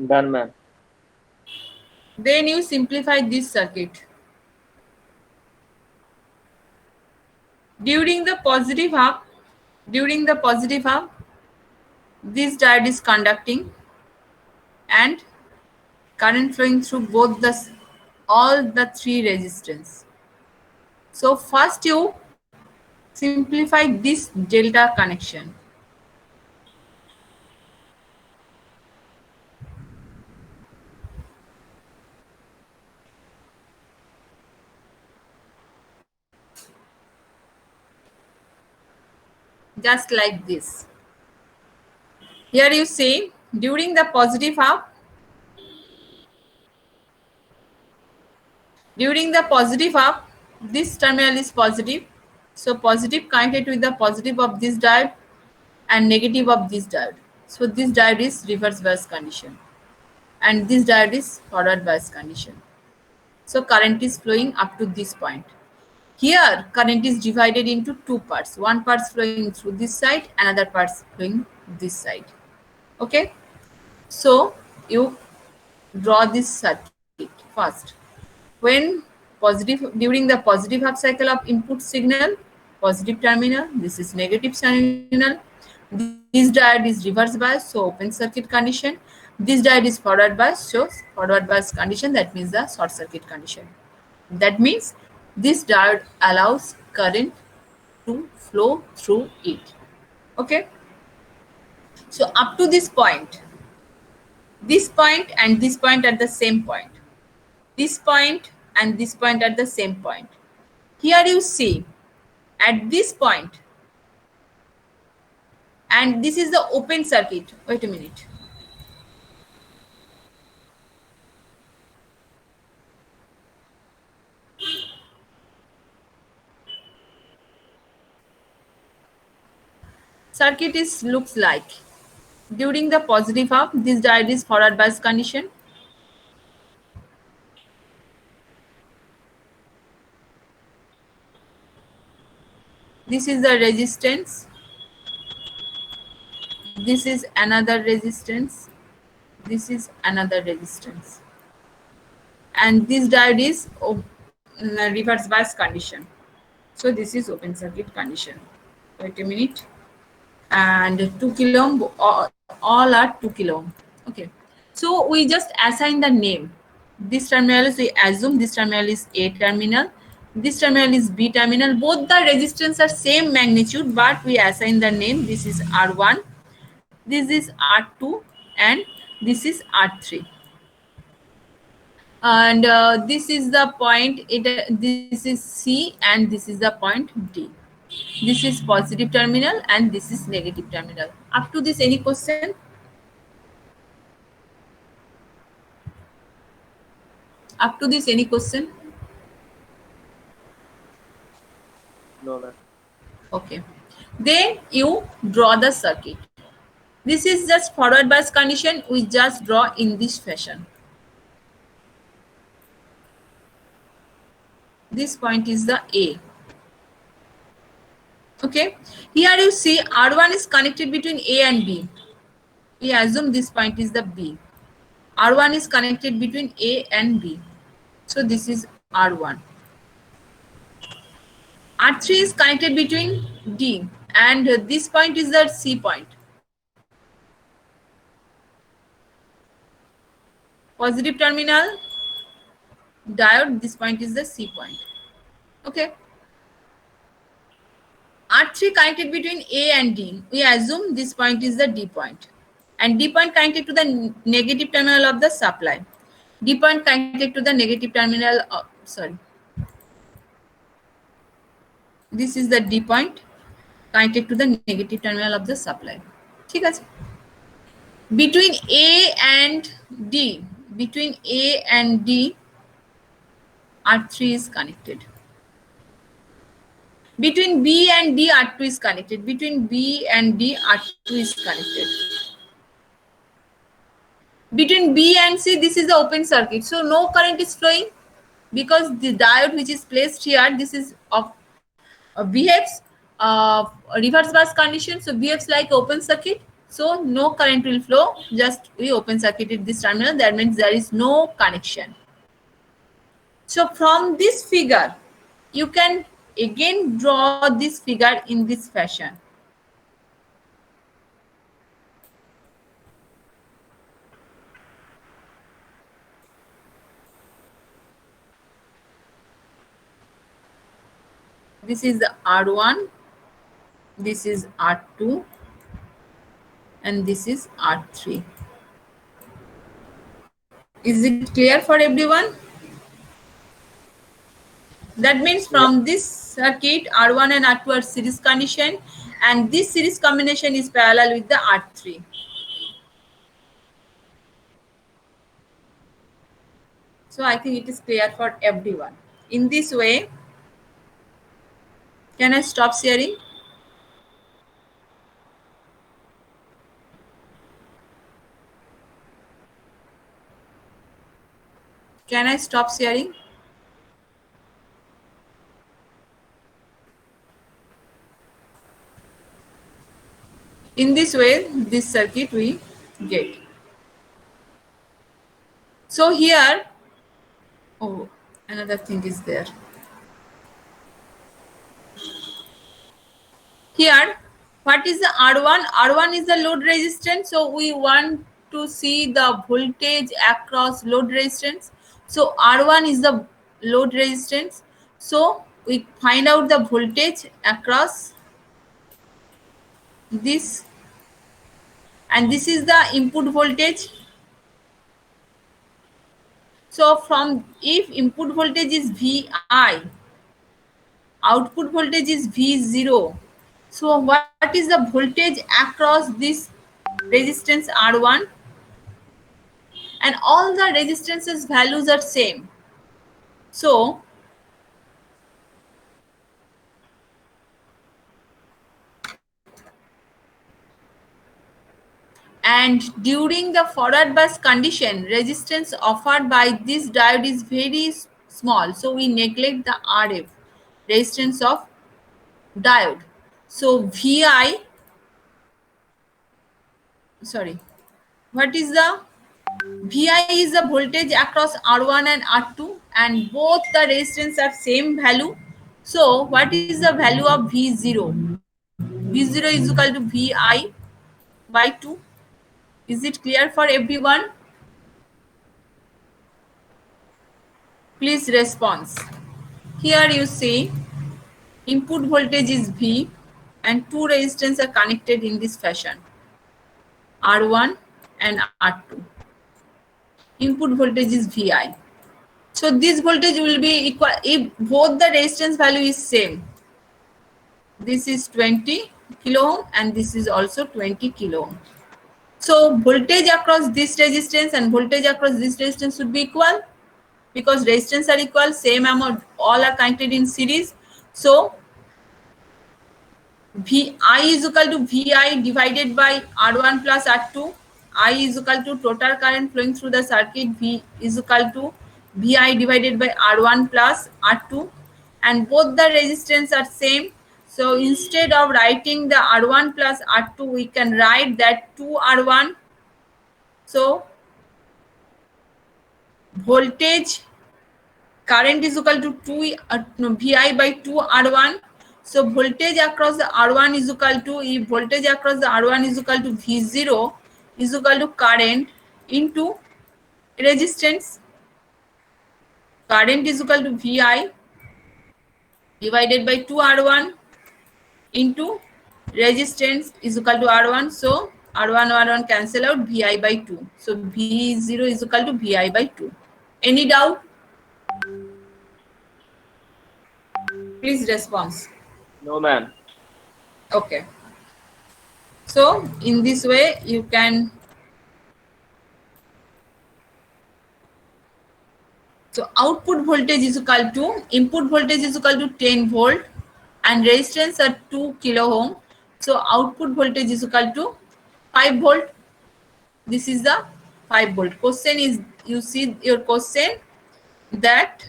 Done, ma'am. Then you simplify this circuit. During the positive half, this diode is conducting and current flowing through both all the three resistance. So first you simplify this delta connection. Just like this. Here you see during the positive half, this terminal is positive. So positive connected with the positive of this diode and negative of this diode. So this diode is reverse bias condition and this diode is forward bias condition. So current is flowing up to this point. Here current is divided into two parts. One part flowing through this side, another part flowing this side. Okay. So you draw this circuit first. When during the positive half cycle of input signal, positive terminal, this is negative terminal. This diode is reverse bias, so open circuit condition. This diode is forward bias, so forward bias condition, that means the short circuit condition. That means this diode allows current to flow through it. Okay. So up to this point and this point at the same point. This point and this point at the same point. Here you see at this point, and this is the open circuit. Wait a minute. Circuit looks like during the positive half, this diode is forward bias condition. This is the resistance. This is another resistance. This is another resistance. And this diode is reverse bias condition. So this is open circuit condition. Wait a minute. And 2 kilo ohm, all are 2 kilo ohm. Okay. So we just assign the name. This terminal is, we assume this terminal is A terminal. This terminal is B terminal. Both the resistance are same magnitude, but we assign the name. This is R1, this is R2, and this is R3. And this is the point. This is C, and this is the point D. This is positive terminal, and this is negative terminal. Up to this, any question? Up to this, any question? No, ma'am. Okay. Then you draw the circuit. This is just forward bias condition. We just draw in this fashion. This point is the A. Okay. Here you see R1 is connected between A and B. We assume this point is the B. R1 is connected between A and B. So this is R1. R3 is connected between D, and this point is the C point. Positive terminal diode, this point is the C point. Okay. R3 connected between A and D. We assume this point is the D point. And D point connected to the negative terminal of the supply. D point connected to the negative terminal of, this is the D point connected to the negative terminal of the supply. Okay. Between A and D, R3 is connected. Between B and D, R2 is connected. Between B and D, R2 is connected. Between B and C, this is the open circuit. So no current is flowing because the diode which is placed here, this is of behaves reverse bias condition. So behaves like open circuit. So no current will flow, just we open circuited this terminal, that means there is no connection. So from this figure, you can again draw this figure in this fashion. This is the R1, this is R2, and this is R3. Is it clear for everyone? That means from this circuit, R1 and R2 are series condition, and this series combination is parallel with the R3. So I think it is clear for everyone. In this way, can I stop sharing? Can I stop sharing? In this way, this circuit we get. So here, oh, another thing is there. Here, what is the R1? R1 is the load resistance. So we want to see the voltage across load resistance. So R1 is the load resistance. So we find out the voltage across this, and this is the input voltage. So from, if input voltage is Vi, output voltage is V0. So what is the voltage across this resistance R1? And all the resistances values are same. So and during the forward bias condition, resistance offered by this diode is very small. So we neglect the RF, resistance of diode. So Vi, sorry, what is the Vi is the voltage across R1 and R2, and both the resistance are same value. So what is the value of V0? V0 is equal to Vi by 2. Is it clear for everyone? Please respond. Here you see input voltage is V and two resistors are connected in this fashion, R1 and R2. Input voltage is Vi. So this voltage will be equal if both the resistance value is same. This is 20 kilo ohm and this is also 20 kilo ohm. So voltage across this resistance and voltage across this resistance should be equal, because resistance are equal, same amount, all are connected in series. So I is equal to Vi divided by R1 plus R2. I is equal to total current flowing through the circuit. V is equal to Vi divided by R1 plus R2, and both the resistance are same. So instead of writing the R1 plus R2, we can write that 2R1. So voltage current is equal to Vi by 2R1. So voltage across the R1 is equal to, if voltage across the R1 is equal to V0 is equal to current into resistance. Current is equal to Vi divided by 2R1 into resistance is equal to R1. So R1 cancel out, Vi by 2. So V0 is equal to Vi by 2. Any doubt? Please respond. No, ma'am. Okay. So in this way you can, so output voltage is equal to, input voltage is equal to 10 volt and resistance are 2 kilo ohm. So output voltage is equal to 5 volt. This is the 5 volt. Question is, you see your question that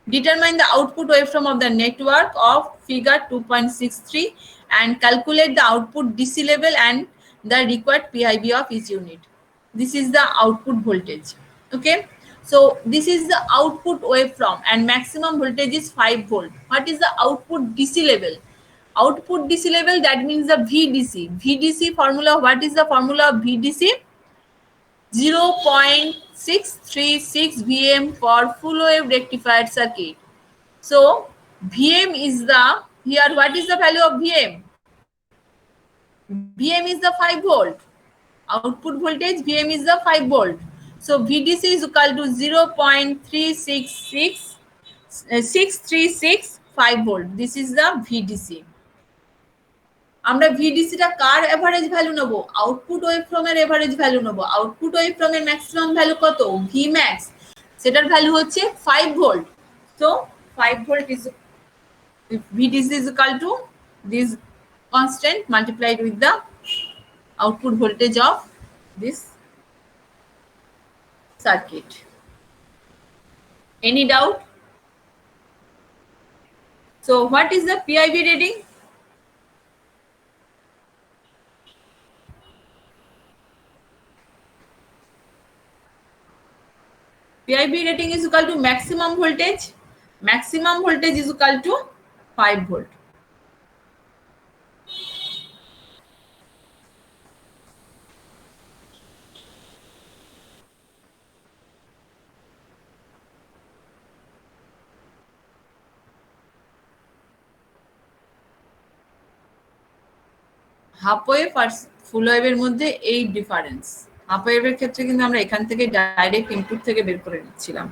determine the output waveform of the network of figure 2.63 and calculate the output DC level and the required PIV of each unit. This is the output voltage. Okay, so this is the output waveform and maximum voltage is 5 volt. What is the output DC level? Output DC level, that means the VDC. VDC formula, what is the formula of VDC? 0.636 Vm for full wave rectified circuit. So Vm is the, here what is the value of Vm? Vm is the 5 volt. Output voltage Vm is the 5 volt. So VDC is equal to 0.636 5 volt. This is the VDC. আমরা ভিডিসিটা কার average value নেব? Output ওয়েভফর্মের average value নেব। Output ওয়েভফর্মের maximum value কত? V max, সেটার value হচ্ছে 5 volt. So 5 volt is VDC is equal to this constant multiplied with the output voltage of this circuit. Any doubt? So what is the PIV reading? PIV rating is equal to maximum voltage. Maximum voltage is equal to 5 volt. Half wave আর full ওয়েভের মধ্যে এই difference. Half ওয়েভের ক্ষেত্রে কিন্তু আমরা এখান থেকে ডাইরেক্ট ইনপুট থেকে বের করে নিচ্ছিলাম,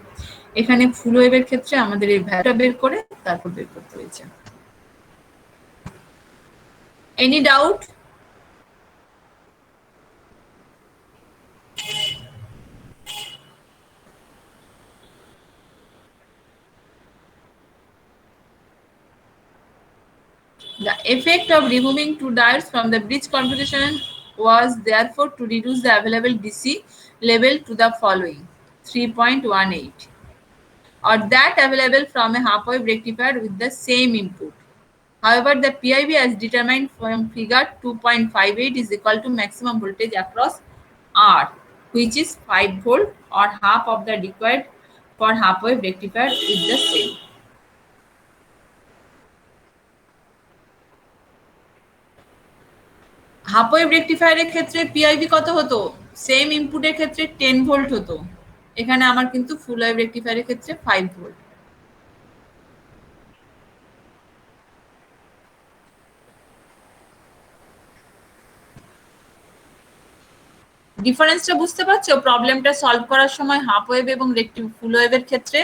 এখানে ফুল ওয়েভের ক্ষেত্রে আমাদের এই ভ্যালুটা বের করে তারপর বের করতে হয়েছে। Any doubt? The effect of removing two diodes from the bridge configuration was therefore to reduce the available DC level to the following 3.18, or that available from a half wave rectifier with the same input. However, the PIV as determined from figure 2.58 is equal to maximum voltage across R, which is 5 volt or half of the required for half wave rectifier with the same. Half wave রেকটিফায়ারের ক্ষেত্রে PIV কত হতো? Same ইনপুটের ক্ষেত্রে 10 volt হতো, এখানে আমার কিন্তু ফুল ওয়েভ রেকটিফায়ারের ক্ষেত্রে 5 ভোল্ট। ডিফারেন্সটা বুঝতে পারছো প্রবলেমটা সলভ করার সময় হাফ ওয়েভ এবং ফুল ওয়েভের ক্ষেত্রে?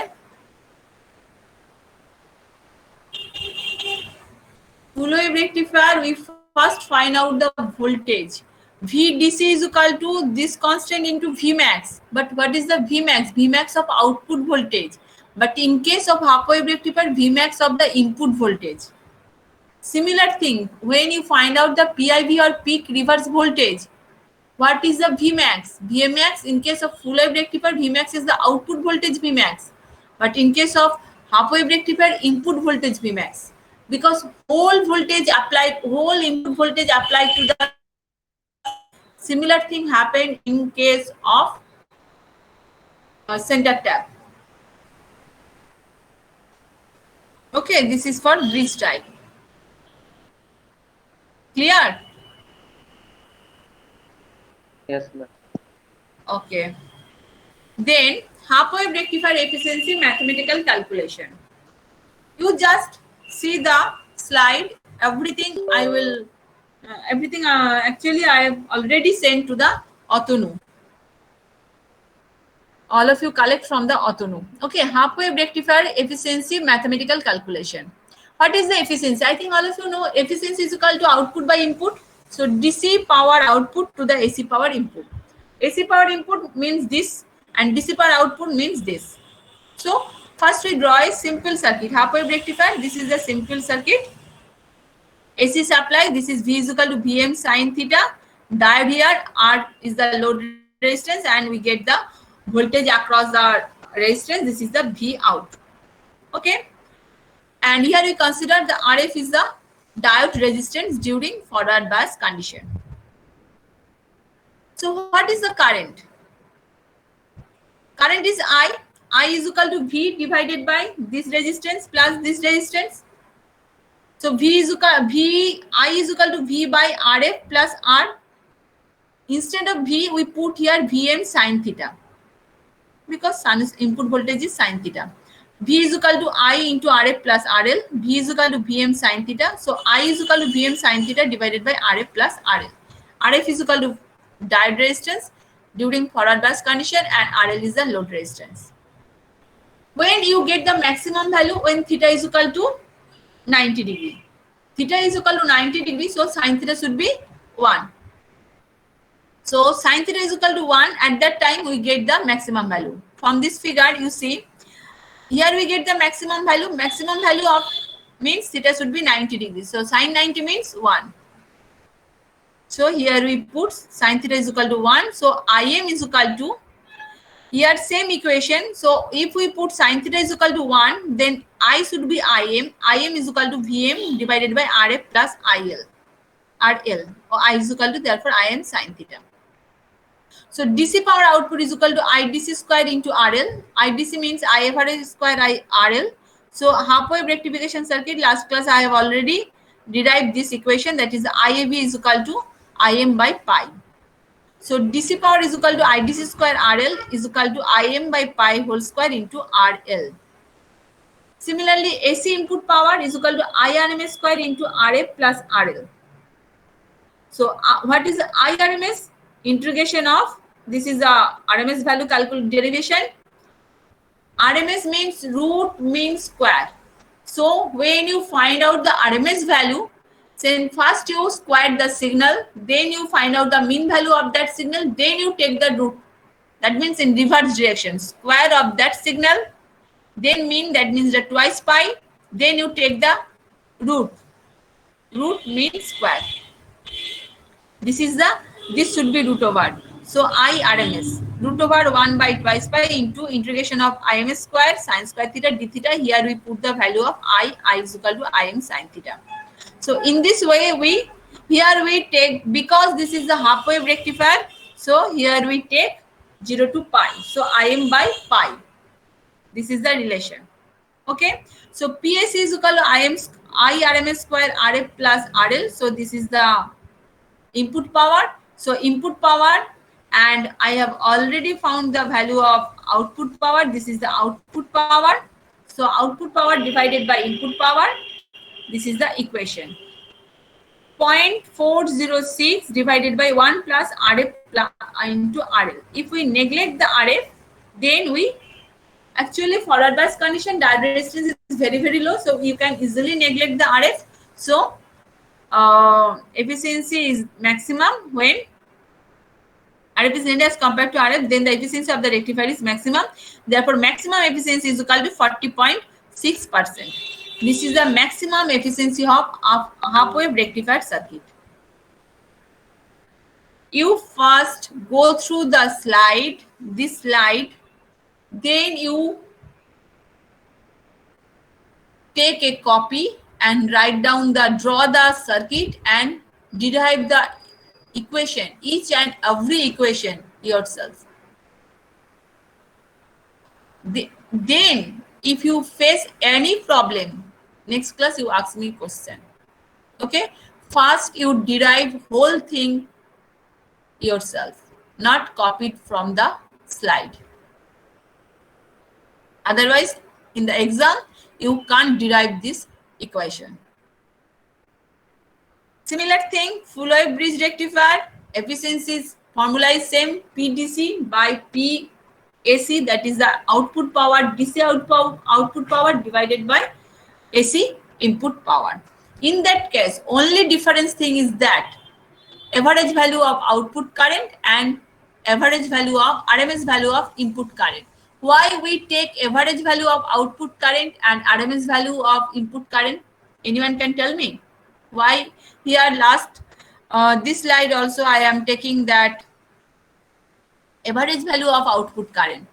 Full wave rectifier, we first find out the voltage. VDC is equal to this constant into Vmax. But what is the Vmax? Vmax of output voltage. But in case of half wave rectifier, Vmax of the input voltage. Similar thing, when you find out the PIV or peak reverse voltage, what is the Vmax? Vmax in case of full wave rectifier, Vmax is the output voltage Vmax. But in case of half wave rectifier, input voltage Vmax. Because whole voltage applied, whole input voltage applied to the similar thing happened in case of center tap. Okay, this is for bridge type. Clear? Yes, ma'am. Okay. Then half wave rectifier efficiency mathematical calculation. You just see the slide. Everything I will actually I have already sent to the Autonu. All of you collect from the Autonu. Okay, half wave rectifier efficiency mathematical calculation. What is the efficiency? I think all of you know efficiency is equal to output by input. So DC power output to the AC power input. AC power input means this and DC power output means this. So first we draw a simple circuit. Half wave rectifier, this is the simple circuit. AC supply, this is V is equal to Vm sin theta. Diode here, R is the load resistance and we get the voltage across the resistance. This is the V out. Okay. And here we consider the RF is the diode resistance during forward bias condition. So what is the current? Current is I. I is equal to V divided by this resistance plus this resistance. So I is equal to V by RF plus R. Instead of V, we put here Vm sin theta, because sinus input voltage is sin theta. V is equal to I into RF plus RL. V is equal to Vm sin theta. So I is equal to Vm sin theta divided by RF plus RL. RF is equal to diode resistance during forward bias condition, and RL is the load resistance. When you get the maximum value, when theta is equal to 90 degree. Theta is equal to 90 degree, so sin theta should be 1. So sin theta is equal to 1. At that time, we get the maximum value. From this figure, you see, here we get the maximum value. Maximum value of means theta should be 90 degrees. So sin 90 means 1. So here we put sin theta is equal to 1. So Im is equal to, here same equation. So if we put sin theta is equal to 1, then I should be Im. Im is equal to Vm divided by RF plus RL. Or I is equal to, therefore Im sin theta. So DC power output is equal to IDC square into RL. IDC means I average square RL. So half wave rectification circuit, last class I have already derived this equation, that is IAV is equal to Im by pi. So DC power is equal to IDC square RL is equal to Im by pi whole square into RL. Similarly, AC input power is equal to IRMS square into RF plus RL. So what is IRMS? Integration of, this is a RMS value calculation derivation. RMS means root mean square. So when you find out the RMS value, then first you square the signal, then you find out the mean value of that signal, then you take the root. That means in reverse direction. Square of that signal, then mean, that means the twice pi, then you take the root. Root means square. This should be root over. So IRMS, root over 1 by twice pi into integration of Im square sin square theta d theta. Here we put the value of I is equal to Im sin theta. So in this way, we take, because this is the half wave rectifier, so here we take 0 to pi. So Im by pi. This is the relation. Okay. So PS is equal to IRMS square RF plus RL. So this is the input power. So input power, and I have already found the value of output power. This is the output power. So output power divided by input power. This is the equation. 0.406 divided by 1 plus RF plus into RL. If we neglect the RF, then we actually forward bias condition, diode resistance is very, very low. So you can easily neglect the RF. So efficiency is maximum when RF is needed as compared to RF, then the efficiency of the rectifier is maximum. Therefore, maximum efficiency is equal to 40.6%. This is the maximum efficiency of half wave rectifier circuit. You first go through the slide, this slide, then you take a copy and write down draw the circuit and derive the equation, each and every equation yourself. Then if you face any problem, next class you ask me question. Okay, first you derive whole thing yourself, not copied from the slide. Otherwise in the exam you can't derive this equation. Similar thing, full wave bridge rectifier, efficiencies formula is same, PDC by PAC, that is the output power, DC output power divided by AC input power. In that case, only difference thing is that average value of output current and average value of RMS value of input current. Why we take average value of output current and RMS value of input current? Anyone can tell me? Why here last this slide also I am taking that average value of output current,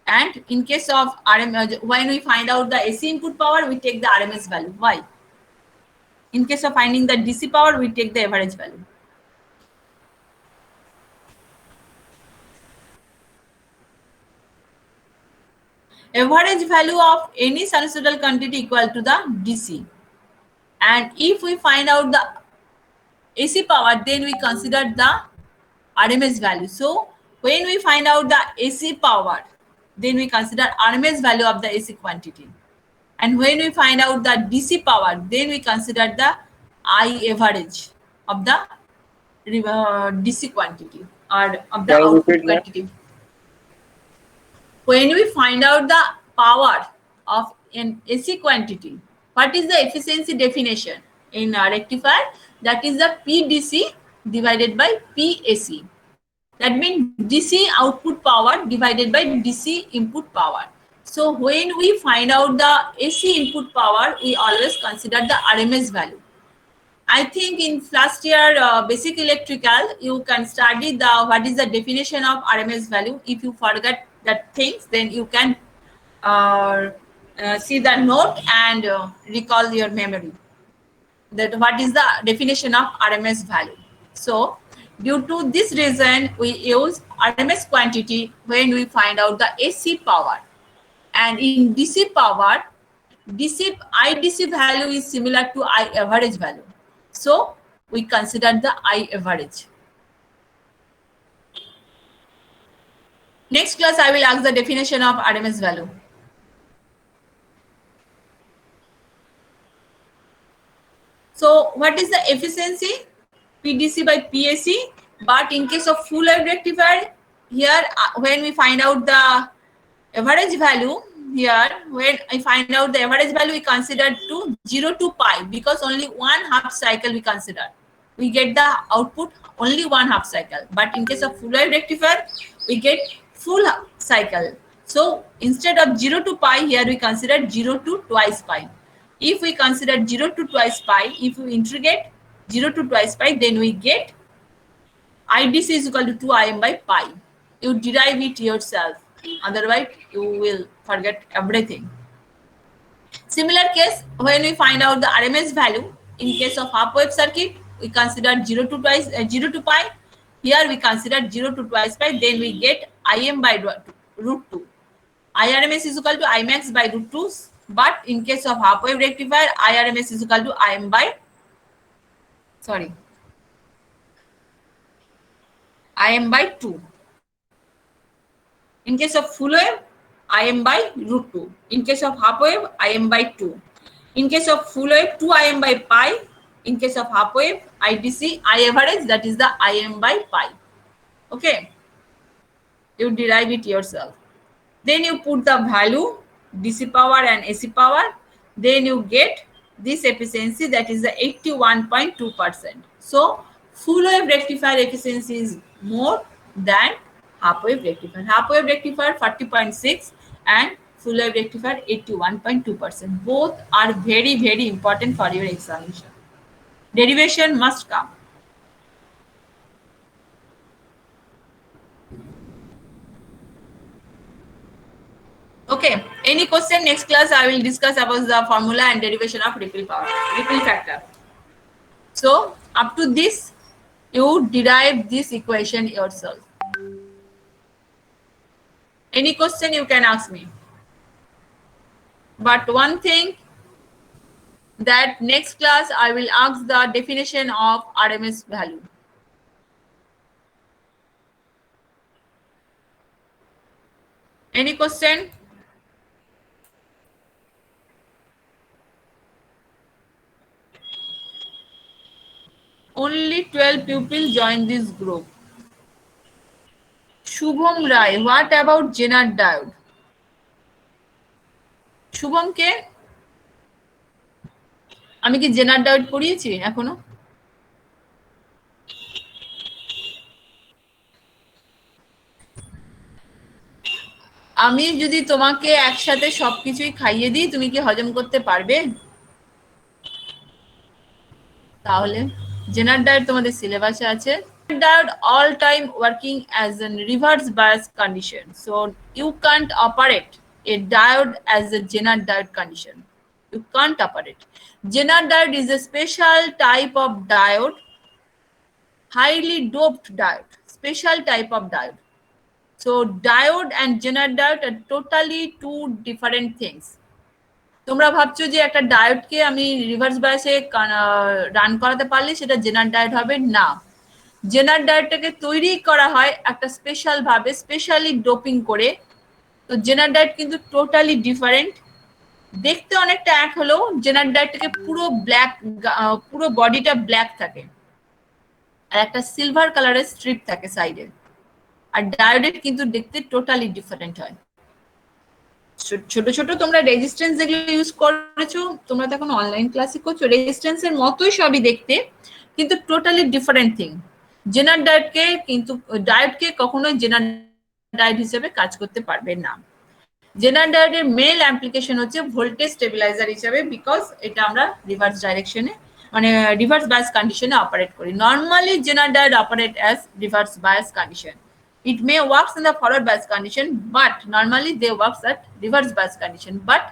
and in case of RMS, when we find out the AC input power, we take the RMS value. Why? In case of finding the DC power, we take the average value. average value of any sinusoidal quantity equal to the DC. And if we find out the AC power, then we consider the RMS value. So when we find out the AC power, then we consider RMS value of the AC quantity. And when we find out the DC power, then we consider the I average of the DC quantity or of the Can you output repeat that? quantity. When we find out the power of an AC quantity, what is the efficiency definition in a rectifier? That is the PDC divided by PAC. That means DC output power divided by DC input power. So when we find out the AC input power, we always consider the RMS value. I think in last year basic electrical, you can study the what is the definition of RMS value. If you forget that things, then you can see the note and recall your memory that what is the definition of RMS value. So due to this reason, we use RMS quantity when we find out the AC power. And in DC power, IDC value is similar to I average value. So we consider the I average. Next class, I will ask the definition of RMS value. So what is the efficiency? PDC by PAC. But in case of full wave rectifier, here when we find out the average value, here when I find out the average value, we consider to 0 to pi because only 1/2 cycle we consider. We get the output only 1/2 cycle. But in case of full wave rectifier, we get full cycle. So instead of 0 to pi, here we consider 0 to twice pi. If we consider 0 to twice pi, if we integrate 0 to twice pi, then we get IDC is equal to 2Im by pi. You derive it yourself. Otherwise, you will forget everything. Similar case, when we find out the RMS value, in case of half wave circuit, we consider 0 to pi. Here we consider 0 to twice pi, then we get Im by root 2. IRMS is equal to Imax by root 2. But in case of half wave rectifier, IRMS is equal to Im by Im by 2. In case of full wave, Im by root 2. In case of half wave, Im by 2. In case of full wave, 2Im by pi. In case of half wave, IDC, I average, that is the Im by pi. Okay. You derive it yourself. Then you put the value, DC power and AC power. Then you get this efficiency, that is the 81.2%. So full wave rectifier efficiency is more than half wave rectifier. Half wave rectifier 40.6 and full wave rectifier 81.2%. Both are very, very important for your examination. Derivation must come. Okay, any question? Next class I will discuss about the formula and derivation of ripple factor. So up to this, you derive this equation yourself. Any question you can ask me. But one thing, that next class I will ask the definition of RMS value. Any question? Only 12 pupils join this group. Shubham Rai, what about Jenner diode? Shubham ke? আমি কি জেনার diode পড়িয়েছি এখনো? আমি যদি তোমাকে একসাথে সবকিছুই খাইয়ে দিই, তুমি কি হজম করতে পারবে? তাহলে জেনার ডায়োড তোমাদের সিলেবাসে আছে। Diode all time working as a reverse bias condition. So you can't operate a diode as a Zener diode condition. You can't operate. Zener diode is a special type of diode, highly doped diode, special type of diode. So diode and Zener diode are totally two different things. তোমরা ভাবছো যে একটা ডায়োডকে আমি reverse বায়াসে run করাতে পারলে সেটা জেনার diode হবে না। জেনার ডায়োডটাকে তৈরি করা হয় একটা স্পেশাল ভাবে, স্পেশালি ডোপিং করে। তো জেনার ডায়োড কিন্তু টোটালি ডিফারেন্ট। দেখতে অনেকটা এক হলেও জেনার ডায়োডটাকে পুরো ব্ল্যাক, পুরো বডিটা ব্ল্যাক থাকে আর একটা সিলভার কালারের স্ট্রিপ থাকে সাইডে। আর ডায়োডের কিন্তু দেখতে টোটালি ডিফারেন্ট হয়। ছোট ছোট তোমরা রেজিস্ট্যান্স যেগুলো ইউজ করেছো, তোমরা তো এখন অনলাইন ক্লাসে করছো, রেজিস্ট্যান্সের মতোই সবই দেখতে, কিন্তু টোটালি ডিফারেন্ট থিং। জেনার ডায়োডকে কিন্তু ডায়োডকে কখনোই জেনার ডায়োড হিসেবে কাজ করতে পারবে না। জেনার ডায়োডের মেল অ্যাপ্লিকেশন হচ্ছে ভোল্টেজ স্টেবিলাইজার হিসেবে, বিকজ এটা আমরা রিভার্স ডাইরেকশনে মানে রিভার্স বায়াস কন্ডিশনে অপারেট করি। Normally Zener diode operate as reverse bias condition. It may works in the forward bias condition, but normally they works at reverse bias condition. But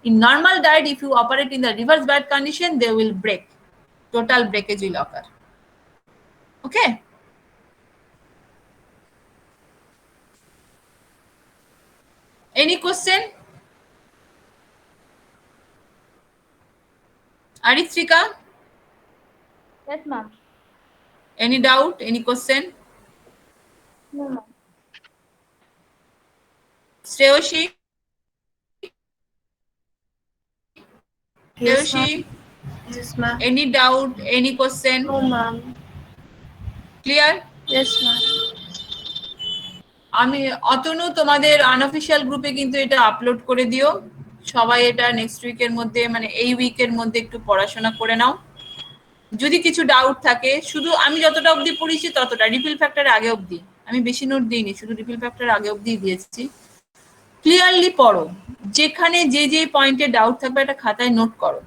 in normal diode, if you operate in the reverse bias condition, they will break. Total breakage will occur. Okay. Any question? Aritrika? Yes, ma'am. Any doubt? Any question? No, ma'am. Shreyoshi? Shreyoshi? Yes, ma'am. Any doubt? Any question? No, ma'am. Clear? Yes, ma'am. আমি অতনু তোমাদের unofficial গ্রুপে কিন্তু এটা upload করে দিও। সবাই এটা next উইকের মধ্যে মানে এই উইকের মধ্যে একটু পড়াশোনা করে নাও। যদি কিছু ডাউট থাকে, শুধু আমি যতটা অবধি পড়িয়েছি ততটা, রিফিল ফ্যাক্টর আগে অবধি আমি বেশি নোট দিইনি, শুধু রিফিল ফ্যাক্টর আগে অবধি দিয়েছি। ক্লিয়ারলি পড়ো, যেখানে যে যে পয়েন্টে ডাউট থাকবে একটা খাতায় নোট করো।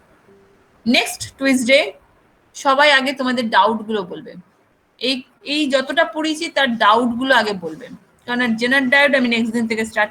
নেক্সট টুইসডে সবাই আগে তোমাদের ডাউটগুলো বলবে। এই যতটা পড়িয়েছি তার ডাউটগুলো আগে বলবে, কারণ জেনার ডায়োড আমি নেক্সট দিন থেকে স্টার্ট